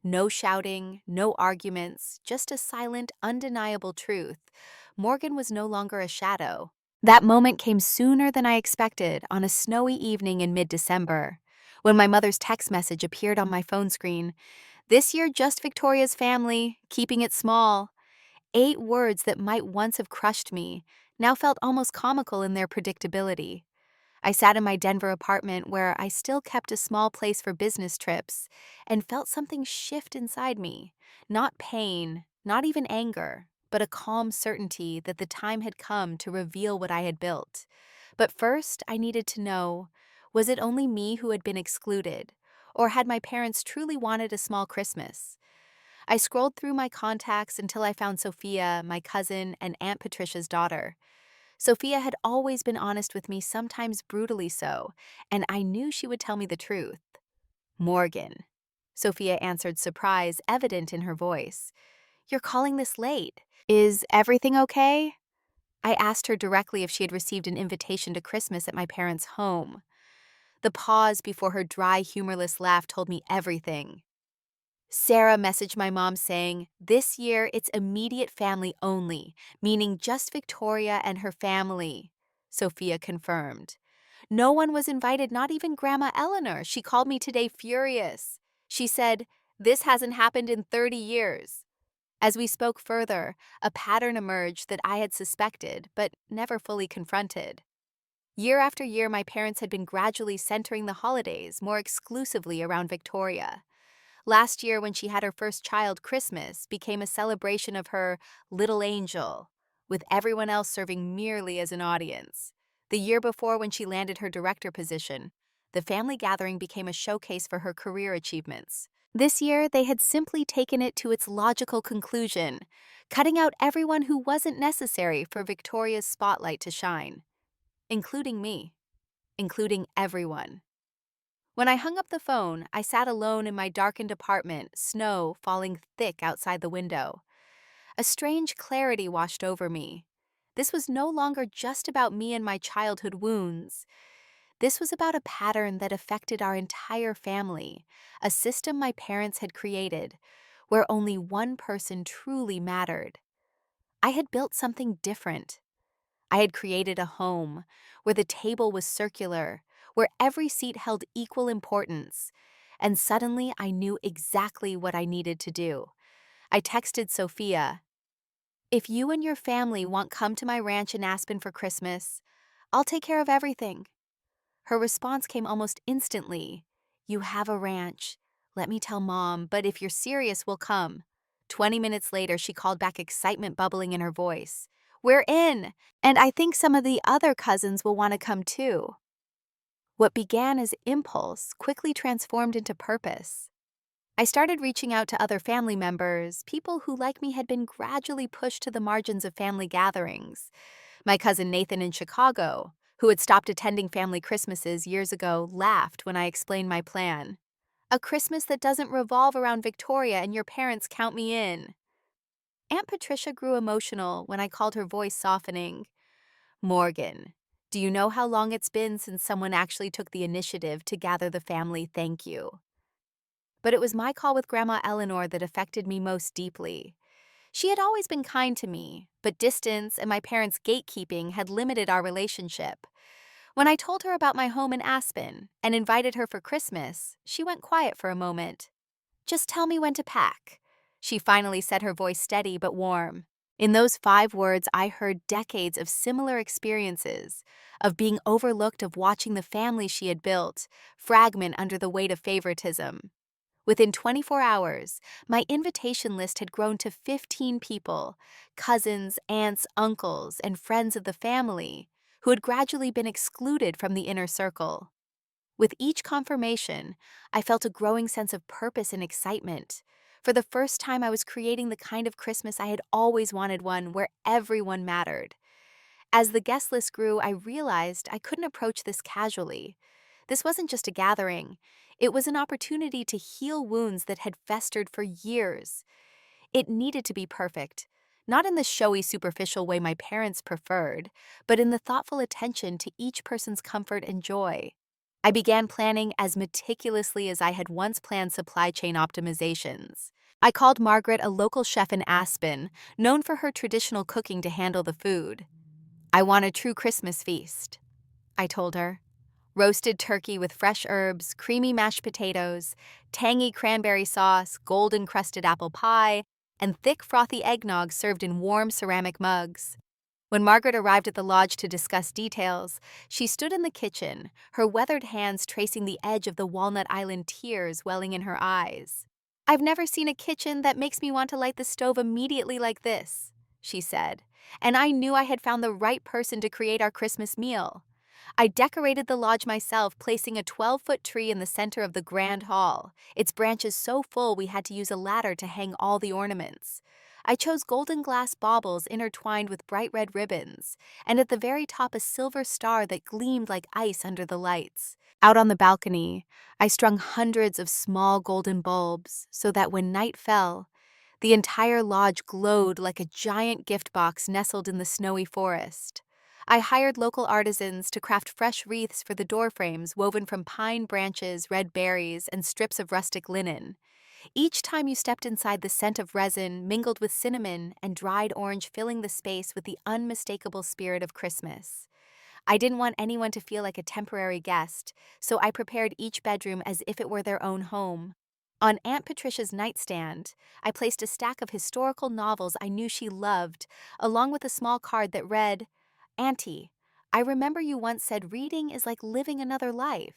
No shouting, no arguments, just a silent, undeniable truth. Morgan was no longer a shadow. That moment came sooner than I expected on a snowy evening in mid-December. When my mother's text message appeared on my phone screen, This year, just Victoria's family, keeping it small. 8 words that might once have crushed me now felt almost comical in their predictability. I sat in my Denver apartment where I still kept a small place for business trips and felt something shift inside me. Not pain, not even anger, but a calm certainty that the time had come to reveal what I had built. But first, I needed to know, was it only me who had been excluded? Or had my parents truly wanted a small Christmas? I scrolled through my contacts until I found Sophia, my cousin, and Aunt Patricia's daughter. Sophia had always been honest with me, sometimes brutally so, and I knew she would tell me the truth. Morgan. Sophia answered, surprise evident in her voice. You're calling this late. Is everything okay? I asked her directly if she had received an invitation to Christmas at my parents' home. The pause before her dry, humorless laugh told me everything. Sarah messaged my mom saying, this year it's immediate family only, meaning just Victoria and her family. Sophia confirmed. No one was invited, not even Grandma Eleanor. She called me today furious. She said, this hasn't happened in 30 years. As we spoke further, a pattern emerged that I had suspected, but never fully confronted. Year after year, my parents had been gradually centering the holidays more exclusively around Victoria. Last year, when she had her first child, Christmas became a celebration of her little angel, with everyone else serving merely as an audience. The year before, when she landed her director position, the family gathering became a showcase for her career achievements. This year, they had simply taken it to its logical conclusion, cutting out everyone who wasn't necessary for Victoria's spotlight to shine, including me, including everyone. When I hung up the phone, I sat alone in my darkened apartment, snow falling thick outside the window. A strange clarity washed over me. This was no longer just about me and my childhood wounds. This was about a pattern that affected our entire family, a system my parents had created, where only one person truly mattered. I had built something different. I had created a home where the table was circular, where every seat held equal importance, and suddenly I knew exactly what I needed to do. I texted Sophia, if you and your family want come to my ranch in Aspen for Christmas, I'll take care of everything. Her response came almost instantly. You have a ranch. Let me tell Mom, but if you're serious, we'll come. 20 minutes later, she called back, excitement bubbling in her voice. We're in, and I think some of the other cousins will want to come too. What began as impulse quickly transformed into purpose. I started reaching out to other family members, people who, like me, had been gradually pushed to the margins of family gatherings. My cousin Nathan in Chicago, who had stopped attending family Christmases years ago, laughed when I explained my plan. A Christmas that doesn't revolve around Victoria and your parents count me in. Aunt Patricia grew emotional when I called, her voice softening. Morgan, do you know how long it's been since someone actually took the initiative to gather the family thank you? But it was my call with Grandma Eleanor that affected me most deeply. She had always been kind to me, but distance and my parents' gatekeeping had limited our relationship. When I told her about my home in Aspen and invited her for Christmas, she went quiet for a moment. Just tell me when to pack. She finally said, her voice steady but warm. In those 5 words, I heard decades of similar experiences, of being overlooked, of watching the family she had built fragment under the weight of favoritism. Within 24 hours, my invitation list had grown to 15 people, cousins, aunts, uncles, and friends of the family, who had gradually been excluded from the inner circle. With each confirmation, I felt a growing sense of purpose and excitement. For the first time, I was creating the kind of Christmas I had always wanted, one where everyone mattered. As the guest list grew, I realized I couldn't approach this casually. This wasn't just a gathering. It was an opportunity to heal wounds that had festered for years. It needed to be perfect, not in the showy, superficial way my parents preferred, but in the thoughtful attention to each person's comfort and joy. I began planning as meticulously as I had once planned supply chain optimizations. I called Margaret, a local chef in Aspen, known for her traditional cooking, to handle the food. I want a true Christmas feast, I told her. Roasted turkey with fresh herbs, creamy mashed potatoes, tangy cranberry sauce, golden crusted apple pie, and thick frothy eggnog served in warm ceramic mugs. When Margaret arrived at the lodge to discuss details, she stood in the kitchen, her weathered hands tracing the edge of the Walnut Island, tears welling in her eyes. "I've never seen a kitchen that makes me want to light the stove immediately like this," she said, "and I knew I had found the right person to create our Christmas meal." I decorated the lodge myself, placing a 12-foot tree in the center of the grand hall, its branches so full we had to use a ladder to hang all the ornaments. I chose golden glass baubles intertwined with bright red ribbons, and at the very top a silver star that gleamed like ice under the lights. Out on the balcony, I strung hundreds of small golden bulbs so that when night fell, the entire lodge glowed like a giant gift box nestled in the snowy forest. I hired local artisans to craft fresh wreaths for the doorframes woven from pine branches, red berries, and strips of rustic linen. Each time you stepped inside, the scent of resin mingled with cinnamon and dried orange, filling the space with the unmistakable spirit of Christmas. I didn't want anyone to feel like a temporary guest, so I prepared each bedroom as if it were their own home. On Aunt Patricia's nightstand, I placed a stack of historical novels I knew she loved, along with a small card that read, "Auntie, I remember you once said reading is like living another life."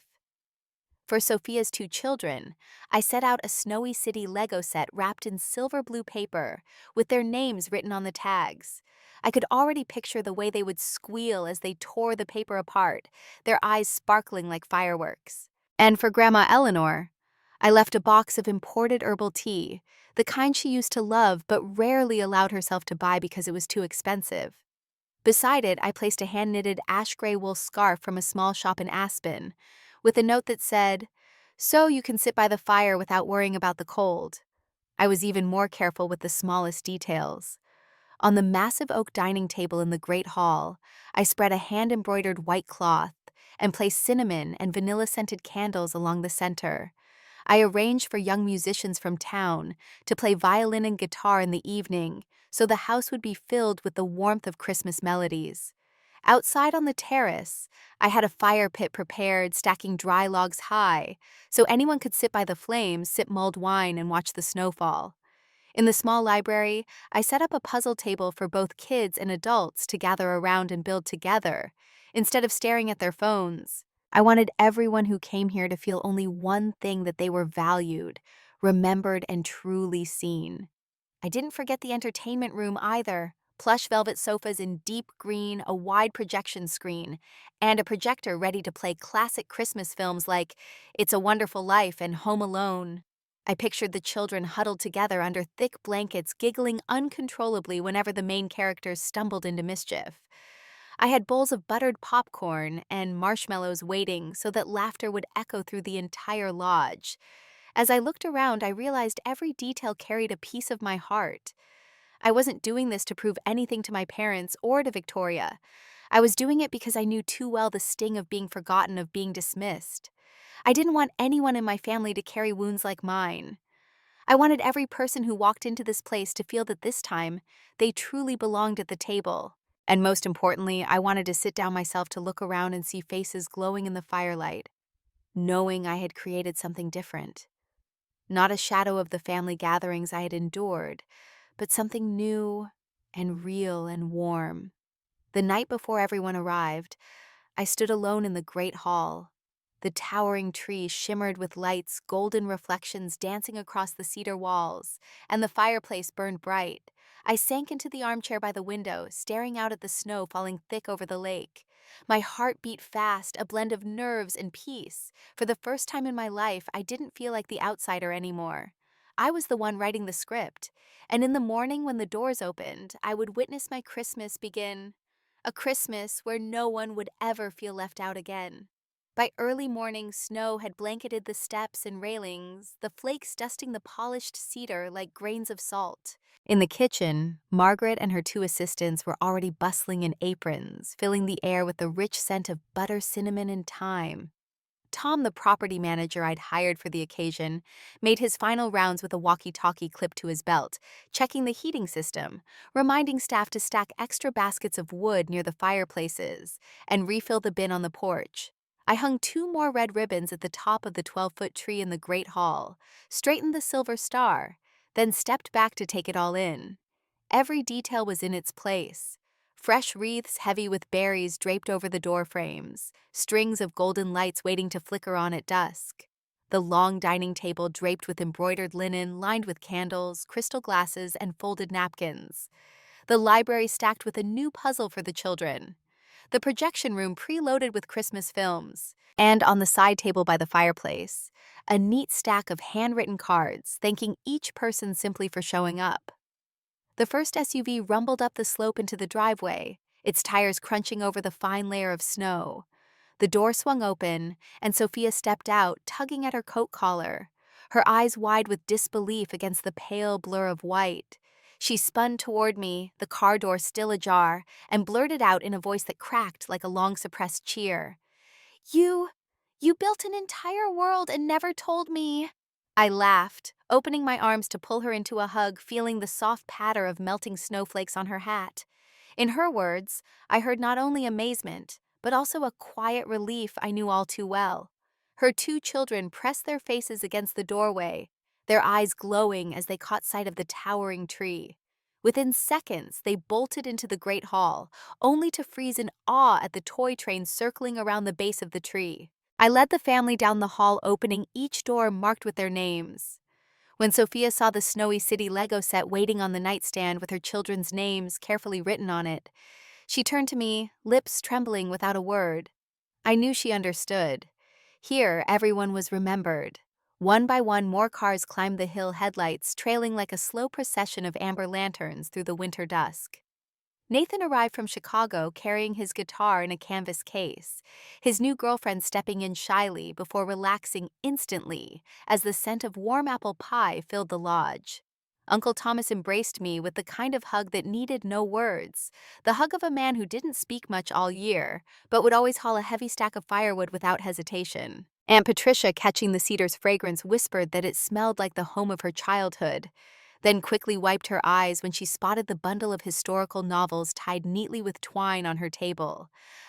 For Sophia's two children, I set out a Snowy City Lego set wrapped in silver blue paper, with their names written on the tags. I could already picture the way they would squeal as they tore the paper apart, their eyes sparkling like fireworks. And for Grandma Eleanor, I left a box of imported herbal tea, the kind she used to love but rarely allowed herself to buy because it was too expensive. Beside it, I placed a hand-knitted ash gray wool scarf from a small shop in Aspen, with a note that said, "So you can sit by the fire without worrying about the cold." I was even more careful with the smallest details. On the massive oak dining table in the great hall, I spread a hand-embroidered white cloth and placed cinnamon and vanilla-scented candles along the center. I arranged for young musicians from town to play violin and guitar in the evening, so the house would be filled with the warmth of Christmas melodies. Outside on the terrace, I had a fire pit prepared, stacking dry logs high, so anyone could sit by the flames, sip mulled wine, and watch the snowfall. In the small library, I set up a puzzle table for both kids and adults to gather around and build together, instead of staring at their phones. I wanted everyone who came here to feel only one thing: that they were valued, remembered, and truly seen. I didn't forget the entertainment room either. Plush velvet sofas in deep green, a wide projection screen, and a projector ready to play classic Christmas films like It's a Wonderful Life and Home Alone. I pictured the children huddled together under thick blankets, giggling uncontrollably whenever the main characters stumbled into mischief. I had bowls of buttered popcorn and marshmallows waiting so that laughter would echo through the entire lodge. As I looked around, I realized every detail carried a piece of my heart. I wasn't doing this to prove anything to my parents or to Victoria. I was doing it because I knew too well the sting of being forgotten, of being dismissed. I didn't want anyone in my family to carry wounds like mine. I wanted every person who walked into this place to feel that this time, they truly belonged at the table. And most importantly, I wanted to sit down myself to look around and see faces glowing in the firelight, knowing I had created something different. Not a shadow of the family gatherings I had endured, but something new and real and warm. The night before everyone arrived, I stood alone in the great hall. The towering tree shimmered with lights, golden reflections dancing across the cedar walls, and the fireplace burned bright. I sank into the armchair by the window, staring out at the snow falling thick over the lake. My heart beat fast, a blend of nerves and peace. For the first time in my life, I didn't feel like the outsider anymore. I was the one writing the script, and in the morning when the doors opened, I would witness my Christmas begin. A Christmas where no one would ever feel left out again. By early morning, snow had blanketed the steps and railings, the flakes dusting the polished cedar like grains of salt. In the kitchen, Margaret and her two assistants were already bustling in aprons, filling the air with the rich scent of butter, cinnamon, and thyme. Tom, the property manager I'd hired for the occasion, made his final rounds with a walkie-talkie clipped to his belt, checking the heating system, reminding staff to stack extra baskets of wood near the fireplaces, and refill the bin on the porch. I hung 2 more red ribbons at the top of the 12-foot tree in the Great Hall, straightened the silver star, then stepped back to take it all in. Every detail was in its place. Fresh wreaths heavy with berries draped over the door frames, strings of golden lights waiting to flicker on at dusk. The long dining table draped with embroidered linen lined with candles, crystal glasses, and folded napkins. The library stacked with a new puzzle for the children. The projection room preloaded with Christmas films. And on the side table by the fireplace, a neat stack of handwritten cards thanking each person simply for showing up. The first SUV rumbled up the slope into the driveway, its tires crunching over the fine layer of snow. The door swung open, and Sophia stepped out, tugging at her coat collar, her eyes wide with disbelief against the pale blur of white. She spun toward me, the car door still ajar, and blurted out in a voice that cracked like a long-suppressed cheer. You built an entire world and never told me." I laughed, opening my arms to pull her into a hug, feeling the soft patter of melting snowflakes on her hat. In her words, I heard not only amazement, but also a quiet relief I knew all too well. Her 2 children pressed their faces against the doorway, their eyes glowing as they caught sight of the towering tree. Within seconds, they bolted into the great hall, only to freeze in awe at the toy train circling around the base of the tree. I led the family down the hall, opening each door marked with their names. When Sophia saw the Snowy City Lego set waiting on the nightstand with her children's names carefully written on it, she turned to me, lips trembling without a word. I knew she understood. Here, everyone was remembered. One by one, more cars climbed the hill, headlights trailing like a slow procession of amber lanterns through the winter dusk. Nathan arrived from Chicago carrying his guitar in a canvas case, his new girlfriend stepping in shyly before relaxing instantly as the scent of warm apple pie filled the lodge. Uncle Thomas embraced me with the kind of hug that needed no words, the hug of a man who didn't speak much all year, but would always haul a heavy stack of firewood without hesitation. Aunt Patricia, catching the cedar's fragrance, whispered that it smelled like the home of her childhood, then quickly wiped her eyes when she spotted the bundle of historical novels tied neatly with twine on her table,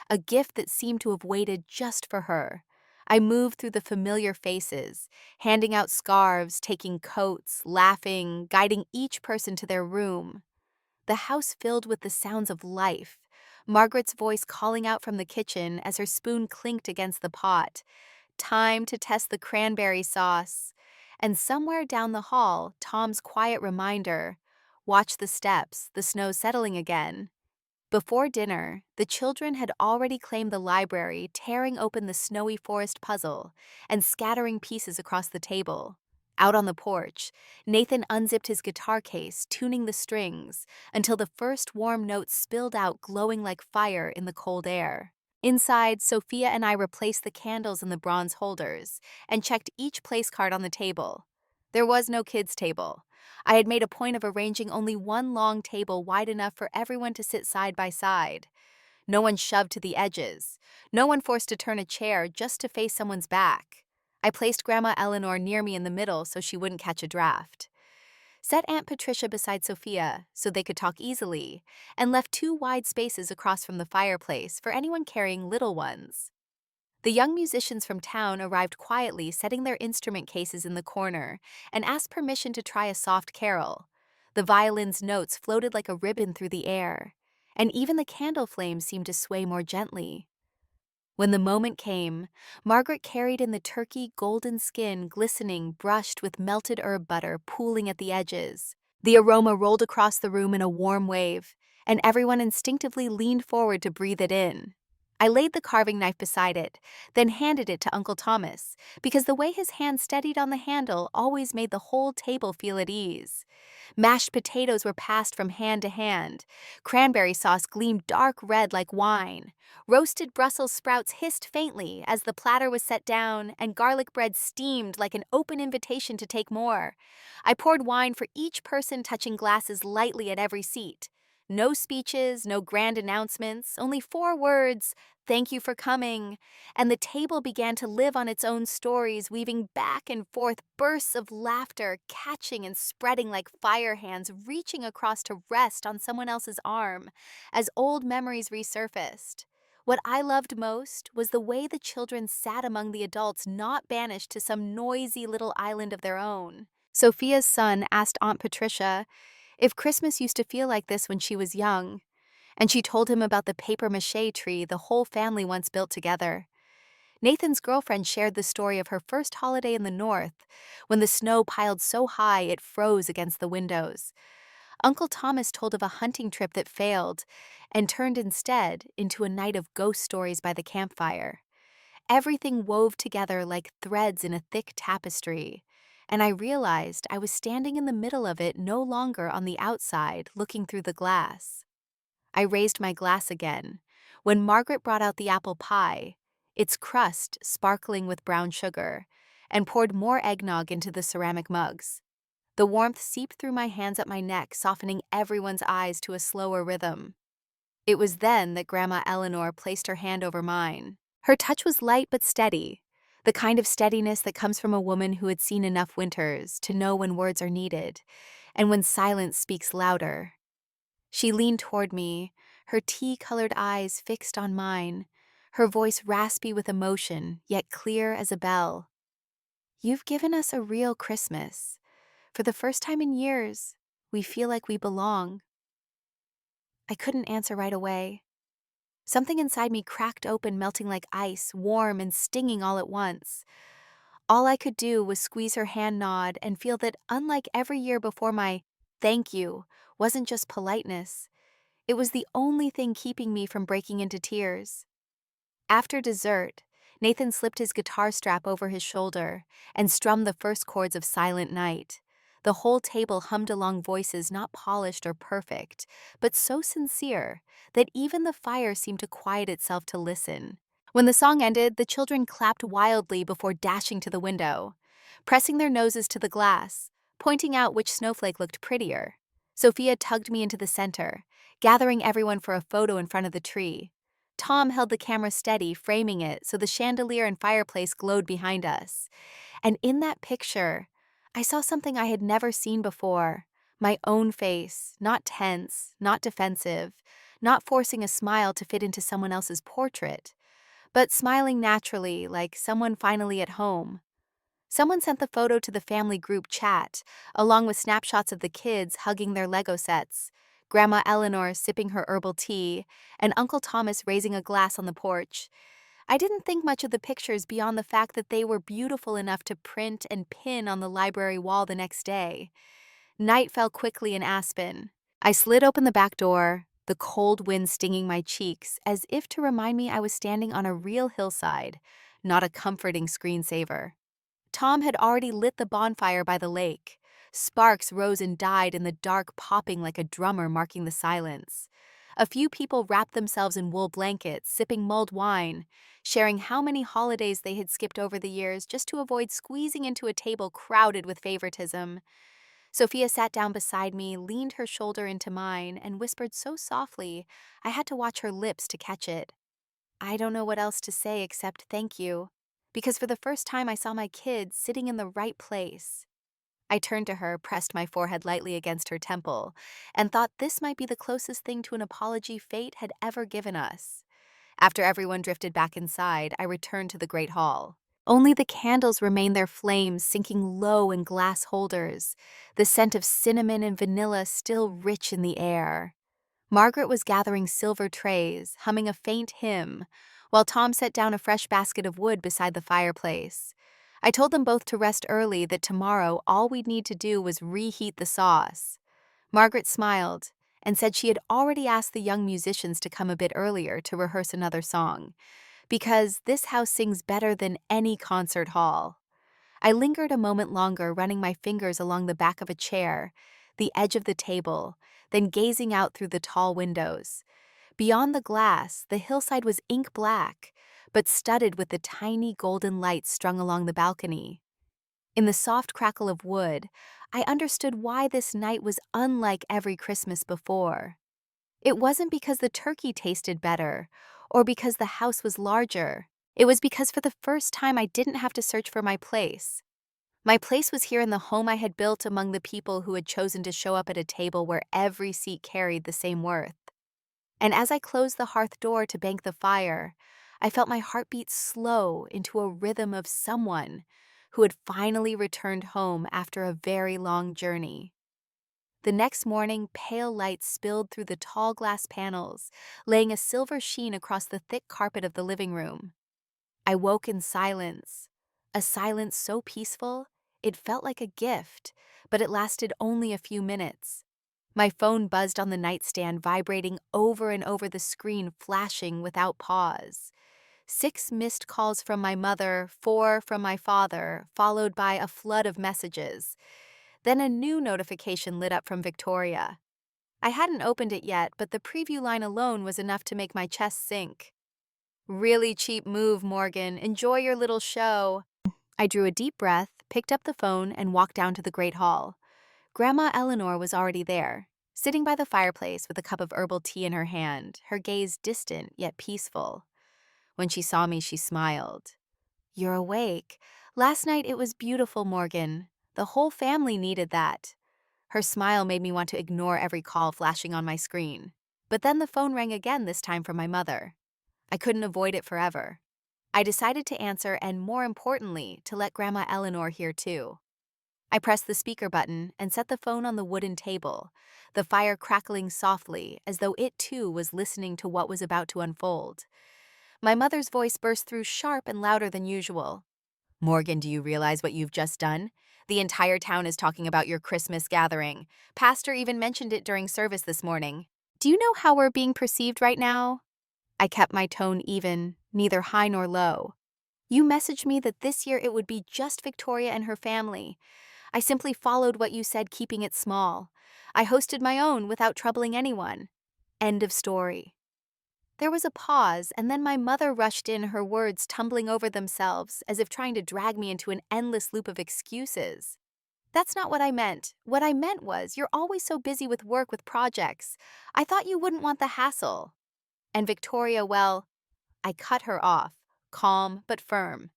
a gift that seemed to have waited just for her. I moved through the familiar faces, handing out scarves, taking coats, laughing, guiding each person to their room. The house filled with the sounds of life, Margaret's voice calling out from the kitchen as her spoon clinked against the pot. Time to test the cranberry sauce. And somewhere down the hall, Tom's quiet reminder, watch the steps, the snow's settling again. Before dinner, the children had already claimed the library, tearing open the snowy forest puzzle and scattering pieces across the table. Out on the porch, Nathan unzipped his guitar case, tuning the strings, until the first warm notes spilled out glowing like fire in the cold air. Inside, Sophia and I replaced the candles in the bronze holders and checked each place card on the table. There was no kids' table. I had made a point of arranging only one long table wide enough for everyone to sit side by side. No one shoved to the edges. No one forced to turn a chair just to face someone's back. I placed Grandma Eleanor near me in the middle so she wouldn't catch a draft. Set Aunt Patricia beside Sophia so they could talk easily, and left 2 wide spaces across from the fireplace for anyone carrying little ones. The young musicians from town arrived quietly, setting their instrument cases in the corner, and asked permission to try a soft carol. The violin's notes floated like a ribbon through the air, and even the candle flames seemed to sway more gently. When the moment came, Margaret carried in the turkey, golden skin glistening, brushed with melted herb butter pooling at the edges. The aroma rolled across the room in a warm wave, and everyone instinctively leaned forward to breathe it in. I laid the carving knife beside it, then handed it to Uncle Thomas, because the way his hand steadied on the handle always made the whole table feel at ease. Mashed potatoes were passed from hand to hand. Cranberry sauce gleamed dark red like wine. Roasted Brussels sprouts hissed faintly as the platter was set down, and garlic bread steamed like an open invitation to take more. I poured wine for each person, touching glasses lightly at every seat. No speeches, no grand announcements, only 4 words, "Thank you for coming," and the table began to live on its own stories, weaving back and forth bursts of laughter, catching and spreading like fire hands reaching across to rest on someone else's arm as old memories resurfaced. What I loved most was the way the children sat among the adults, not banished to some noisy little island of their own. Sophia's son asked Aunt Patricia if Christmas used to feel like this when she was young, and she told him about the papier-mâché tree the whole family once built together. Nathan's girlfriend shared the story of her first holiday in the north, when the snow piled so high it froze against the windows. Uncle Thomas told of a hunting trip that failed and turned instead into a night of ghost stories by the campfire. Everything wove together like threads in a thick tapestry, and I realized I was standing in the middle of it, no longer on the outside, looking through the glass. I raised my glass again when Margaret brought out the apple pie, its crust sparkling with brown sugar, and poured more eggnog into the ceramic mugs. The warmth seeped through my hands at my neck, softening everyone's eyes to a slower rhythm. It was then that Grandma Eleanor placed her hand over mine. Her touch was light but steady, the kind of steadiness that comes from a woman who had seen enough winters to know when words are needed and when silence speaks louder. She leaned toward me, her tea-colored eyes fixed on mine, her voice raspy with emotion, yet clear as a bell. "You've given us a real Christmas. For the first time in years, we feel like we belong." I couldn't answer right away. Something inside me cracked open, melting like ice, warm and stinging all at once. All I could do was squeeze her hand, nod, and feel that, unlike every year before, my "thank you" wasn't just politeness. It was the only thing keeping me from breaking into tears. After dessert, Nathan slipped his guitar strap over his shoulder and strummed the first chords of Silent Night. The whole table hummed along, voices not polished or perfect, but so sincere that even the fire seemed to quiet itself to listen. When the song ended, the children clapped wildly before dashing to the window, pressing their noses to the glass, pointing out which snowflake looked prettier. Sophia tugged me into the center, gathering everyone for a photo in front of the tree. Tom held the camera steady, framing it so the chandelier and fireplace glowed behind us. And in that picture, I saw something I had never seen before. My own face, not tense, not defensive, not forcing a smile to fit into someone else's portrait, but smiling naturally, like someone finally at home. Someone sent the photo to the family group chat, along with snapshots of the kids hugging their Lego sets, Grandma Eleanor sipping her herbal tea, and Uncle Thomas raising a glass on the porch. I didn't think much of the pictures beyond the fact that they were beautiful enough to print and pin on the library wall the next day. Night fell quickly in Aspen. I slid open the back door, the cold wind stinging my cheeks, as if to remind me I was standing on a real hillside, not a comforting screensaver. Tom had already lit the bonfire by the lake. Sparks rose and died in the dark, popping like a drummer marking the silence. A few people wrapped themselves in wool blankets, sipping mulled wine, sharing how many holidays they had skipped over the years just to avoid squeezing into a table crowded with favoritism. Sophia sat down beside me, leaned her shoulder into mine, and whispered so softly I had to watch her lips to catch it. "I don't know what else to say except thank you, because for the first time I saw my kids sitting in the right place." I turned to her, pressed my forehead lightly against her temple, and thought this might be the closest thing to an apology fate had ever given us. After everyone drifted back inside, I returned to the great hall. Only the candles remained, their flames sinking low in glass holders, the scent of cinnamon and vanilla still rich in the air. Margaret was gathering silver trays, humming a faint hymn, while Tom set down a fresh basket of wood beside the fireplace. I told them both to rest early, that tomorrow all we'd need to do was reheat the sauce. Margaret smiled and said she had already asked the young musicians to come a bit earlier to rehearse another song, because this house sings better than any concert hall. I lingered a moment longer, running my fingers along the back of a chair, the edge of the table, then gazing out through the tall windows. Beyond the glass, the hillside was ink black, but studded with the tiny golden lights strung along the balcony. In the soft crackle of wood, I understood why this night was unlike every Christmas before. It wasn't because the turkey tasted better, or because the house was larger. It was because for the first time I didn't have to search for my place. My place was here in the home I had built among the people who had chosen to show up at a table where every seat carried the same worth. And as I closed the hearth door to bank the fire, I felt my heartbeat slow into a rhythm of someone who had finally returned home after a very long journey. The next morning, pale light spilled through the tall glass panels, laying a silver sheen across the thick carpet of the living room. I woke in silence, a silence so peaceful, it felt like a gift, but it lasted only a few minutes. My phone buzzed on the nightstand, vibrating over and over the screen, flashing without pause. 6 missed calls from my mother, 4 from my father, followed by a flood of messages. Then a new notification lit up from Victoria. I hadn't opened it yet, but the preview line alone was enough to make my chest sink. "Really cheap move, Morgan. Enjoy your little show." I drew a deep breath, picked up the phone, and walked down to the Great Hall. Grandma Eleanor was already there, sitting by the fireplace with a cup of herbal tea in her hand, her gaze distant yet peaceful. When she saw me, she smiled. "You're awake. Last night it was beautiful, Morgan. The whole family needed that." Her smile made me want to ignore every call flashing on my screen. But then the phone rang again, this time from my mother. I couldn't avoid it forever. I decided to answer and, more importantly, to let Grandma Eleanor hear too. I pressed the speaker button and set the phone on the wooden table, the fire crackling softly as though it too was listening to what was about to unfold. My mother's voice burst through sharp and louder than usual. "Morgan, do you realize what you've just done? The entire town is talking about your Christmas gathering. Pastor even mentioned it during service this morning. Do you know how we're being perceived right now?" I kept my tone even, neither high nor low. "You messaged me that this year it would be just Victoria and her family. I simply followed what you said, keeping it small. I hosted my own without troubling anyone. End of story." There was a pause, and then my mother rushed in, her words tumbling over themselves, as if trying to drag me into an endless loop of excuses. "That's not what I meant. What I meant was, you're always so busy with work, with projects. I thought you wouldn't want the hassle. And Victoria, well," I cut her off, calm but firm.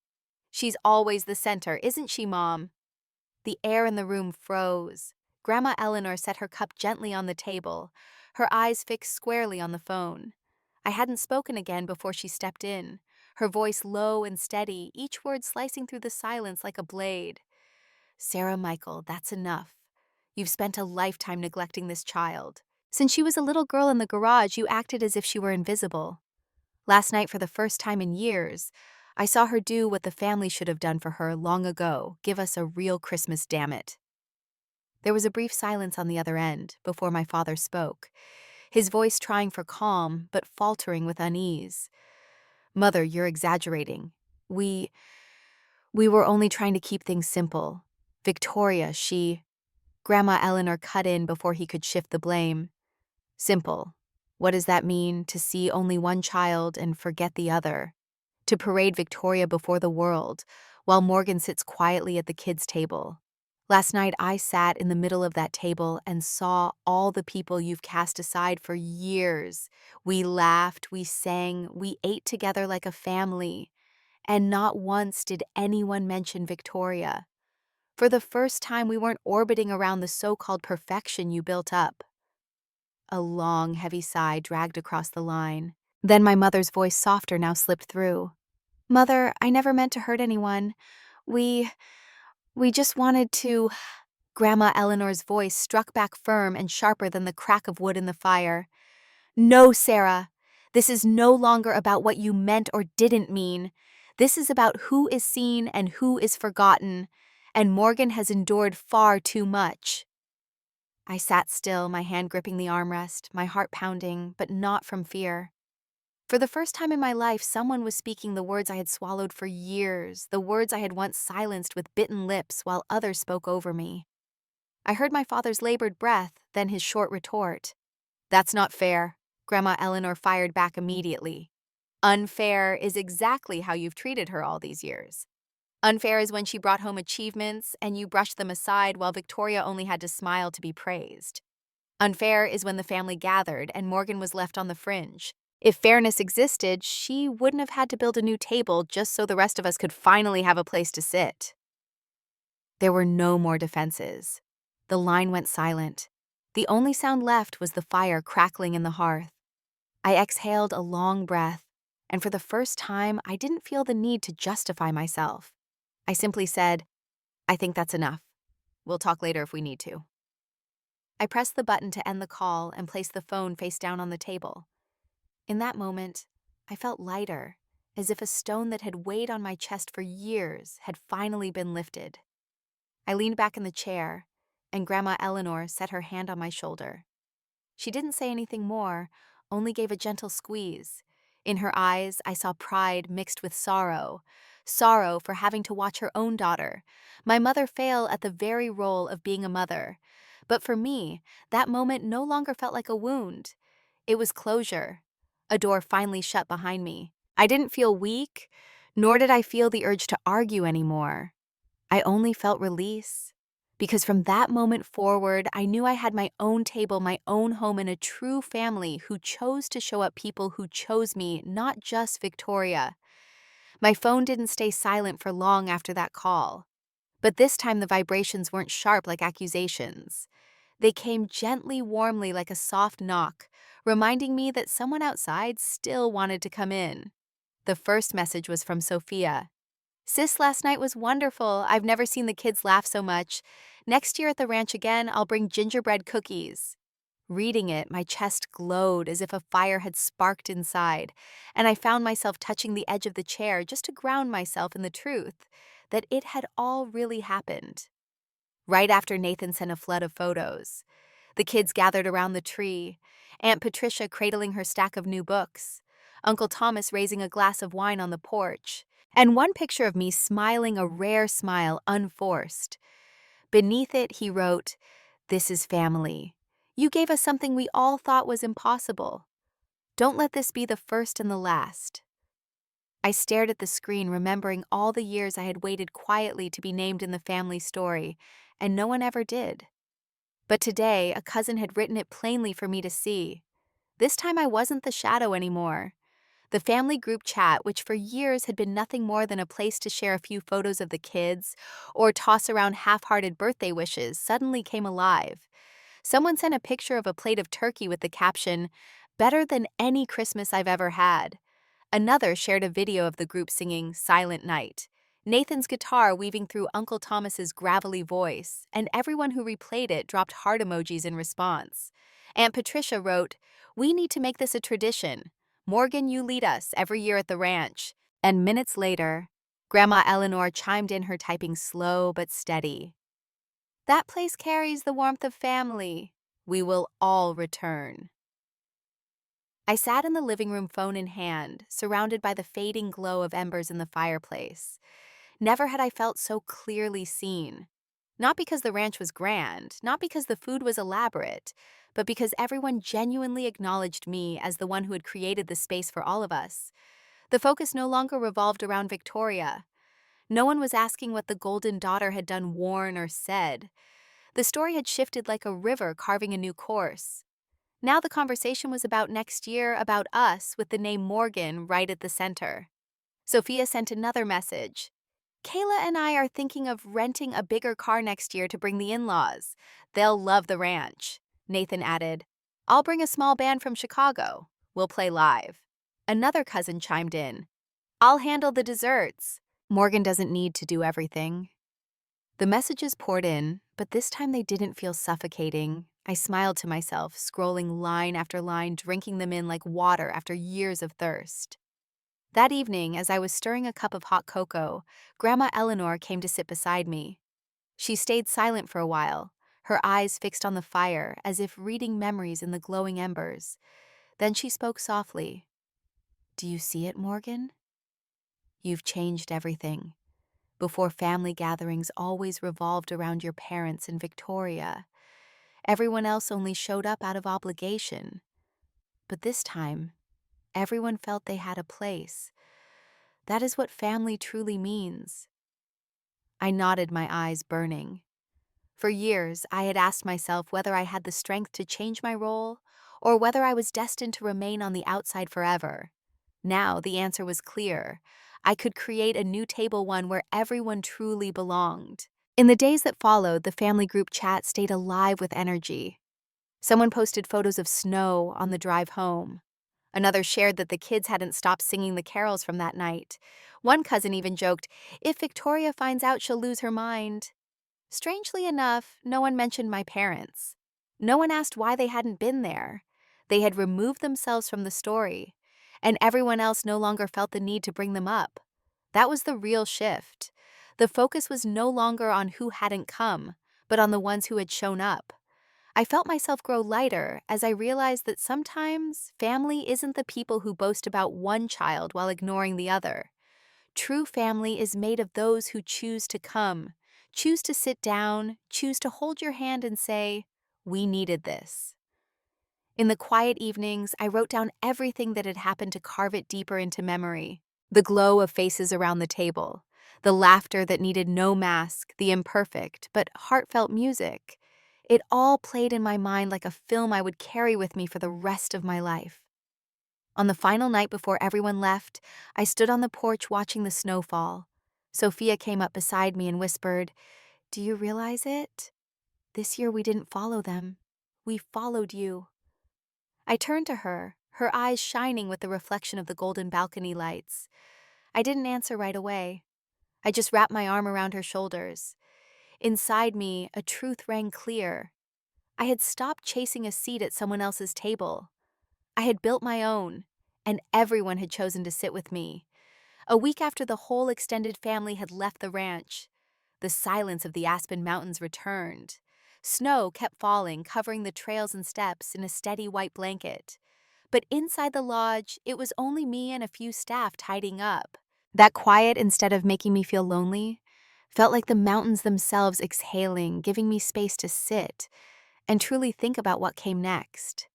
"She's always the center, isn't she, Mom?" The air in the room froze. Grandma Eleanor set her cup gently on the table, her eyes fixed squarely on the phone. I hadn't spoken again before she stepped in, her voice low and steady, each word slicing through the silence like a blade. "Sarah Michael, that's enough. You've spent a lifetime neglecting this child. Since she was a little girl in the garage, you acted as if she were invisible. Last night, for the first time in years, I saw her do what the family should have done for her long ago, give us a real Christmas, damn it." There was a brief silence on the other end before my father spoke, his voice trying for calm but faltering with unease. "Mother, you're exaggerating. We were only trying to keep things simple. Victoria, she—" Grandma Eleanor cut in before he could shift the blame. "Simple. What does that mean, to see only one child and forget the other? To parade Victoria before the world, while Morgan sits quietly at the kids' table. Last night I sat in the middle of that table and saw all the people you've cast aside for years. We laughed, we sang, we ate together like a family. And not once did anyone mention Victoria. For the first time, we weren't orbiting around the so-called perfection you built up." A long, heavy sigh dragged across the line. Then my mother's voice, softer now, slipped through. "Mother, I never meant to hurt anyone. We just wanted to—" Grandma Eleanor's voice struck back firm and sharper than the crack of wood in the fire. "No, Sarah. This is no longer about what you meant or didn't mean. This is about who is seen and who is forgotten. And Morgan has endured far too much." I sat still, my hand gripping the armrest, my heart pounding, but not from fear. For the first time in my life, someone was speaking the words I had swallowed for years, the words I had once silenced with bitten lips while others spoke over me. I heard my father's labored breath, then his short retort. "That's not fair," Grandma Eleanor fired back immediately. "Unfair is exactly how you've treated her all these years. Unfair is when she brought home achievements and you brushed them aside while Victoria only had to smile to be praised. Unfair is when the family gathered and Morgan was left on the fringe. If fairness existed, she wouldn't have had to build a new table just so the rest of us could finally have a place to sit." There were no more defenses. The line went silent. The only sound left was the fire crackling in the hearth. I exhaled a long breath, and for the first time, I didn't feel the need to justify myself. I simply said, I think that's enough. We'll talk later if we need to. I pressed the button to end the call and placed the phone face down on the table. In that moment, I felt lighter, as if a stone that had weighed on my chest for years had finally been lifted. I leaned back in the chair, and Grandma Eleanor set her hand on my shoulder. She didn't say anything more, only gave a gentle squeeze. In her eyes, I saw pride mixed with sorrow. Sorrow for having to watch her own daughter, my mother, fail at the very role of being a mother. But for me, that moment no longer felt like a wound. It was closure. A door finally shut behind me. I didn't feel weak, nor did I feel the urge to argue anymore. I only felt release. Because from that moment forward, I knew I had my own table, my own home, and a true family who chose to show up, people who chose me, not just Victoria. My phone didn't stay silent for long after that call. But this time the vibrations weren't sharp like accusations. They came gently, warmly, like a soft knock, reminding me that someone outside still wanted to come in. The first message was from Sophia. Sis, last night was wonderful. I've never seen the kids laugh so much. Next year at the ranch again, I'll bring gingerbread cookies. Reading it, my chest glowed as if a fire had sparked inside, and I found myself touching the edge of the chair just to ground myself in the truth that it had all really happened. Right after Nathan sent a flood of photos, the kids gathered around the tree, Aunt Patricia cradling her stack of new books, Uncle Thomas raising a glass of wine on the porch, and one picture of me smiling a rare smile, unforced. Beneath it, he wrote, "This is family. You gave us something we all thought was impossible. Don't let this be the first and the last." I stared at the screen, remembering all the years I had waited quietly to be named in the family story, and no one ever did. But today, a cousin had written it plainly for me to see. This time I wasn't the shadow anymore. The family group chat, which for years had been nothing more than a place to share a few photos of the kids or toss around half-hearted birthday wishes, suddenly came alive. Someone sent a picture of a plate of turkey with the caption, "Better than any Christmas I've ever had." Another shared a video of the group singing "Silent Night," Nathan's guitar weaving through Uncle Thomas's gravelly voice, and everyone who replayed it dropped heart emojis in response. Aunt Patricia wrote, "We need to make this a tradition. Morgan, you lead us every year at the ranch." And minutes later, Grandma Eleanor chimed in, her typing slow but steady. "That place carries the warmth of family. We will all return." I sat in the living room, phone in hand, surrounded by the fading glow of embers in the fireplace. Never had I felt so clearly seen. Not because the ranch was grand, not because the food was elaborate, but because everyone genuinely acknowledged me as the one who had created the space for all of us. The focus no longer revolved around Victoria. No one was asking what the golden daughter had done, worn, or said. The story had shifted like a river carving a new course. Now the conversation was about next year, about us, with the name Morgan right at the center. Sophia sent another message. "Kayla and I are thinking of renting a bigger car next year to bring the in-laws. They'll love the ranch." Nathan added, "I'll bring a small band from Chicago. We'll play live." Another cousin chimed in, "I'll handle the desserts. Morgan doesn't need to do everything." The messages poured in, but this time they didn't feel suffocating. I smiled to myself, scrolling line after line, drinking them in like water after years of thirst. That evening, as I was stirring a cup of hot cocoa, Grandma Eleanor came to sit beside me. She stayed silent for a while, her eyes fixed on the fire, as if reading memories in the glowing embers. Then she spoke softly. "Do you see it, Morgan? You've changed everything. Before, family gatherings always revolved around your parents and Victoria. Everyone else only showed up out of obligation. But this time, everyone felt they had a place. That is what family truly means." I nodded, my eyes burning. For years, I had asked myself whether I had the strength to change my role, or whether I was destined to remain on the outside forever. Now, the answer was clear. I could create a new table, one where everyone truly belonged. In the days that followed, the family group chat stayed alive with energy. Someone posted photos of snow on the drive home. Another shared that the kids hadn't stopped singing the carols from that night. One cousin even joked, "If Victoria finds out, she'll lose her mind." Strangely enough, no one mentioned my parents. No one asked why they hadn't been there. They had removed themselves from the story, and everyone else no longer felt the need to bring them up. That was the real shift. The focus was no longer on who hadn't come, but on the ones who had shown up. I felt myself grow lighter as I realized that sometimes family isn't the people who boast about one child while ignoring the other. True family is made of those who choose to come, choose to sit down, choose to hold your hand and say, "We needed this." In the quiet evenings, I wrote down everything that had happened to carve it deeper into memory. The glow of faces around the table, the laughter that needed no mask, the imperfect but heartfelt music. It all played in my mind like a film I would carry with me for the rest of my life. On the final night before everyone left, I stood on the porch watching the snow fall. Sophia came up beside me and whispered, "Do you realize it? This year we didn't follow them. We followed you." I turned to her, her eyes shining with the reflection of the golden balcony lights. I didn't answer right away. I just wrapped my arm around her shoulders. Inside me, a truth rang clear. I had stopped chasing a seat at someone else's table. I had built my own, and everyone had chosen to sit with me. A week after the whole extended family had left the ranch, the silence of the Aspen Mountains returned. Snow kept falling, covering the trails and steps in a steady white blanket. But inside the lodge, it was only me and a few staff tidying up. That quiet, instead of making me feel lonely, felt like the mountains themselves exhaling, giving me space to sit and truly think about what came next.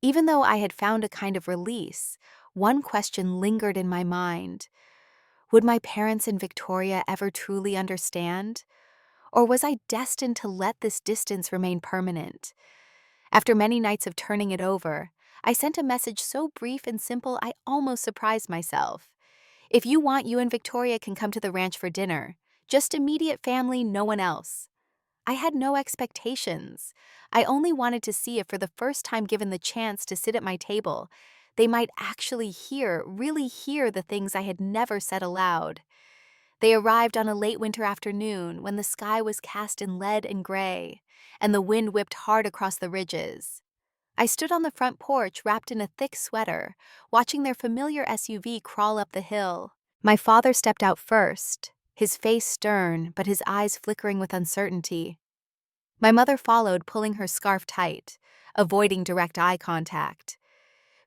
Even though I had found a kind of release, one question lingered in my mind. Would my parents and Victoria ever truly understand? Or was I destined to let this distance remain permanent? After many nights of turning it over, I sent a message so brief and simple I almost surprised myself. "If you want, you and Victoria can come to the ranch for dinner. Just immediate family, no one else." I had no expectations. I only wanted to see if, for the first time given the chance to sit at my table, they might actually hear, really hear the things I had never said aloud. They arrived on a late winter afternoon when the sky was cast in lead and gray, and the wind whipped hard across the ridges. I stood on the front porch wrapped in a thick sweater, watching their familiar SUV crawl up the hill. My father stepped out first, his face stern but his eyes flickering with uncertainty. My mother followed, pulling her scarf tight, avoiding direct eye contact.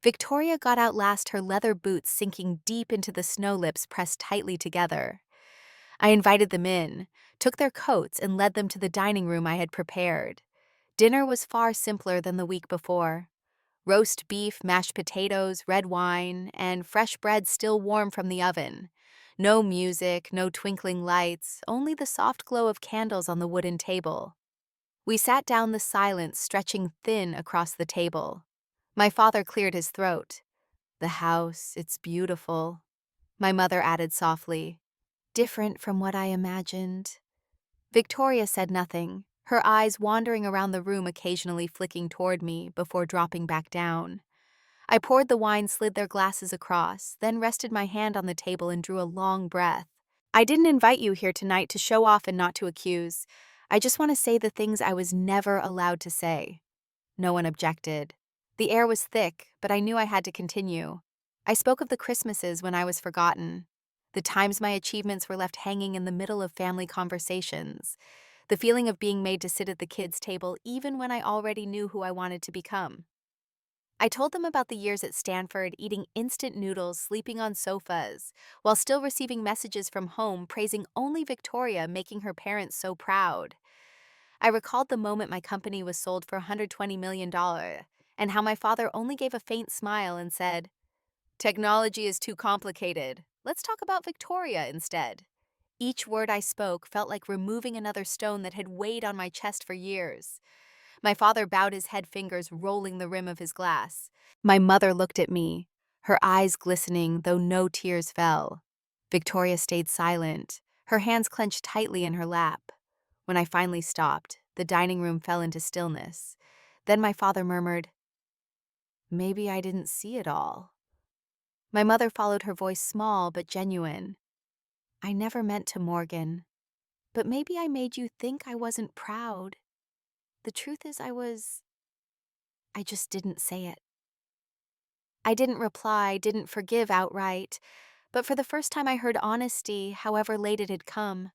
Victoria got out last, her leather boots sinking deep into the snow lips pressed tightly together. I invited them in, took their coats, and led them to the dining room I had prepared. Dinner was far simpler than the week before. Roast beef, mashed potatoes, red wine, and fresh bread still warm from the oven. No music, no twinkling lights, only the soft glow of candles on the wooden table. We sat down, the silence stretching thin across the table. My father cleared his throat. "The house, it's beautiful." My mother added softly, "Different from what I imagined." Victoria said nothing, her eyes wandering around the room, occasionally flicking toward me before dropping back down. I poured the wine, slid their glasses across, then rested my hand on the table and drew a long breath. "I didn't invite you here tonight to show off and not to accuse. I just want to say the things I was never allowed to say." No one objected. The air was thick, but I knew I had to continue. I spoke of the Christmases when I was forgotten, the times my achievements were left hanging in the middle of family conversations, the feeling of being made to sit at the kids' table even when I already knew who I wanted to become. I told them about the years at Stanford, eating instant noodles, sleeping on sofas, while still receiving messages from home praising only Victoria, making her parents so proud. I recalled the moment my company was sold for $120 million, and how my father only gave a faint smile and said, "Technology is too complicated. Let's talk about Victoria instead." Each word I spoke felt like removing another stone that had weighed on my chest for years. My father bowed his head, fingers rolling the rim of his glass. My mother looked at me, her eyes glistening, though no tears fell. Victoria stayed silent, her hands clenched tightly in her lap. When I finally stopped, the dining room fell into stillness. Then my father murmured, Maybe I didn't see it all. My mother followed her voice small but genuine. I never meant to, Morgan. But maybe I made you think I wasn't proud. The truth is, I just didn't say it. I didn't reply, didn't forgive outright, but for the first time I heard honesty, however late it had come.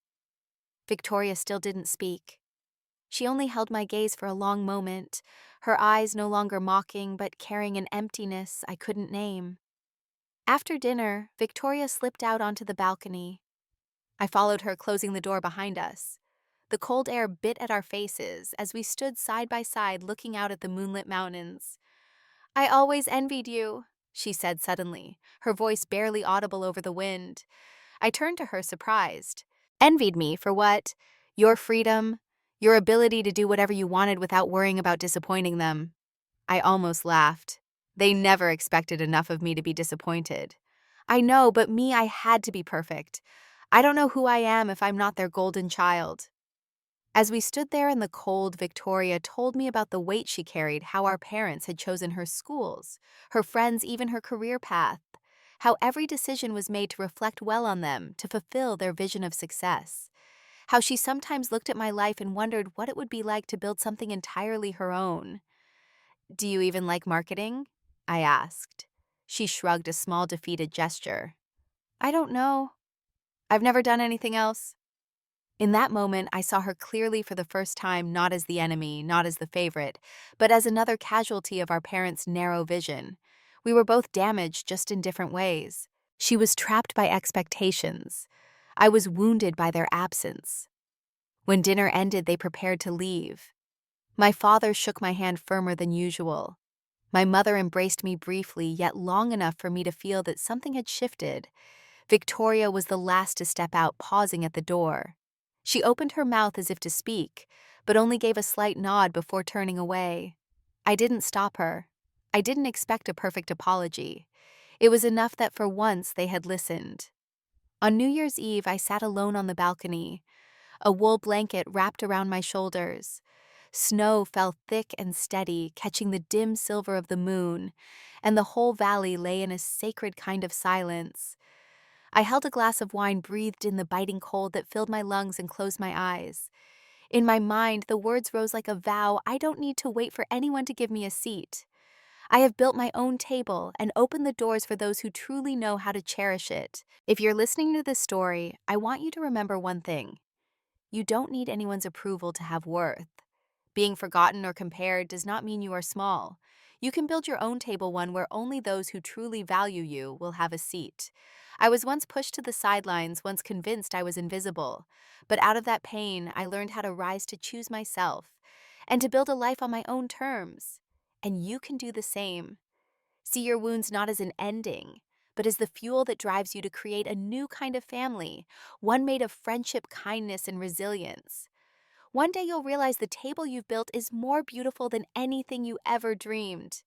Victoria still didn't speak. She only held my gaze for a long moment, her eyes no longer mocking but carrying an emptiness I couldn't name. After dinner, Victoria slipped out onto the balcony. I followed her, closing the door behind us. The cold air bit at our faces as we stood side by side looking out at the moonlit mountains. "I always envied you," she said suddenly, her voice barely audible over the wind. I turned to her, surprised. "Envied me for what? Your freedom? Your ability to do whatever you wanted without worrying about disappointing them?" I almost laughed. They never expected enough of me to be disappointed. I know, but I had to be perfect. I don't know who I am if I'm not their golden child. As we stood there in the cold, Victoria told me about the weight she carried, how our parents had chosen her schools, her friends, even her career path, how every decision was made to reflect well on them, to fulfill their vision of success, how she sometimes looked at my life and wondered what it would be like to build something entirely her own. "Do you even like marketing?" I asked. She shrugged a small, defeated gesture. "I don't know. I've never done anything else." In that moment, I saw her clearly for the first time, not as the enemy, not as the favorite, but as another casualty of our parents' narrow vision. We were both damaged, just in different ways. She was trapped by expectations. I was wounded by their absence. When dinner ended, they prepared to leave. My father shook my hand firmer than usual. My mother embraced me briefly, yet long enough for me to feel that something had shifted. Victoria was the last to step out, pausing at the door. She opened her mouth as if to speak, but only gave a slight nod before turning away. I didn't stop her. I didn't expect a perfect apology. It was enough that for once they had listened. On New Year's Eve, I sat alone on the balcony, a wool blanket wrapped around my shoulders. Snow fell thick and steady, catching the dim silver of the moon, and the whole valley lay in a sacred kind of silence. I held a glass of wine, breathed in the biting cold that filled my lungs, and closed my eyes. In my mind, the words rose like a vow: I don't need to wait for anyone to give me a seat. I have built my own table and opened the doors for those who truly know how to cherish it. If you're listening to this story, I want you to remember one thing. You don't need anyone's approval to have worth. Being forgotten or compared does not mean you are small. You can build your own table, one where only those who truly value you will have a seat. I was once pushed to the sidelines, once convinced I was invisible. But out of that pain, I learned how to rise, to choose myself, and to build a life on my own terms. And you can do the same. See your wounds not as an ending, but as the fuel that drives you to create a new kind of family, one made of friendship, kindness, and resilience. One day you'll realize the table you've built is more beautiful than anything you ever dreamed.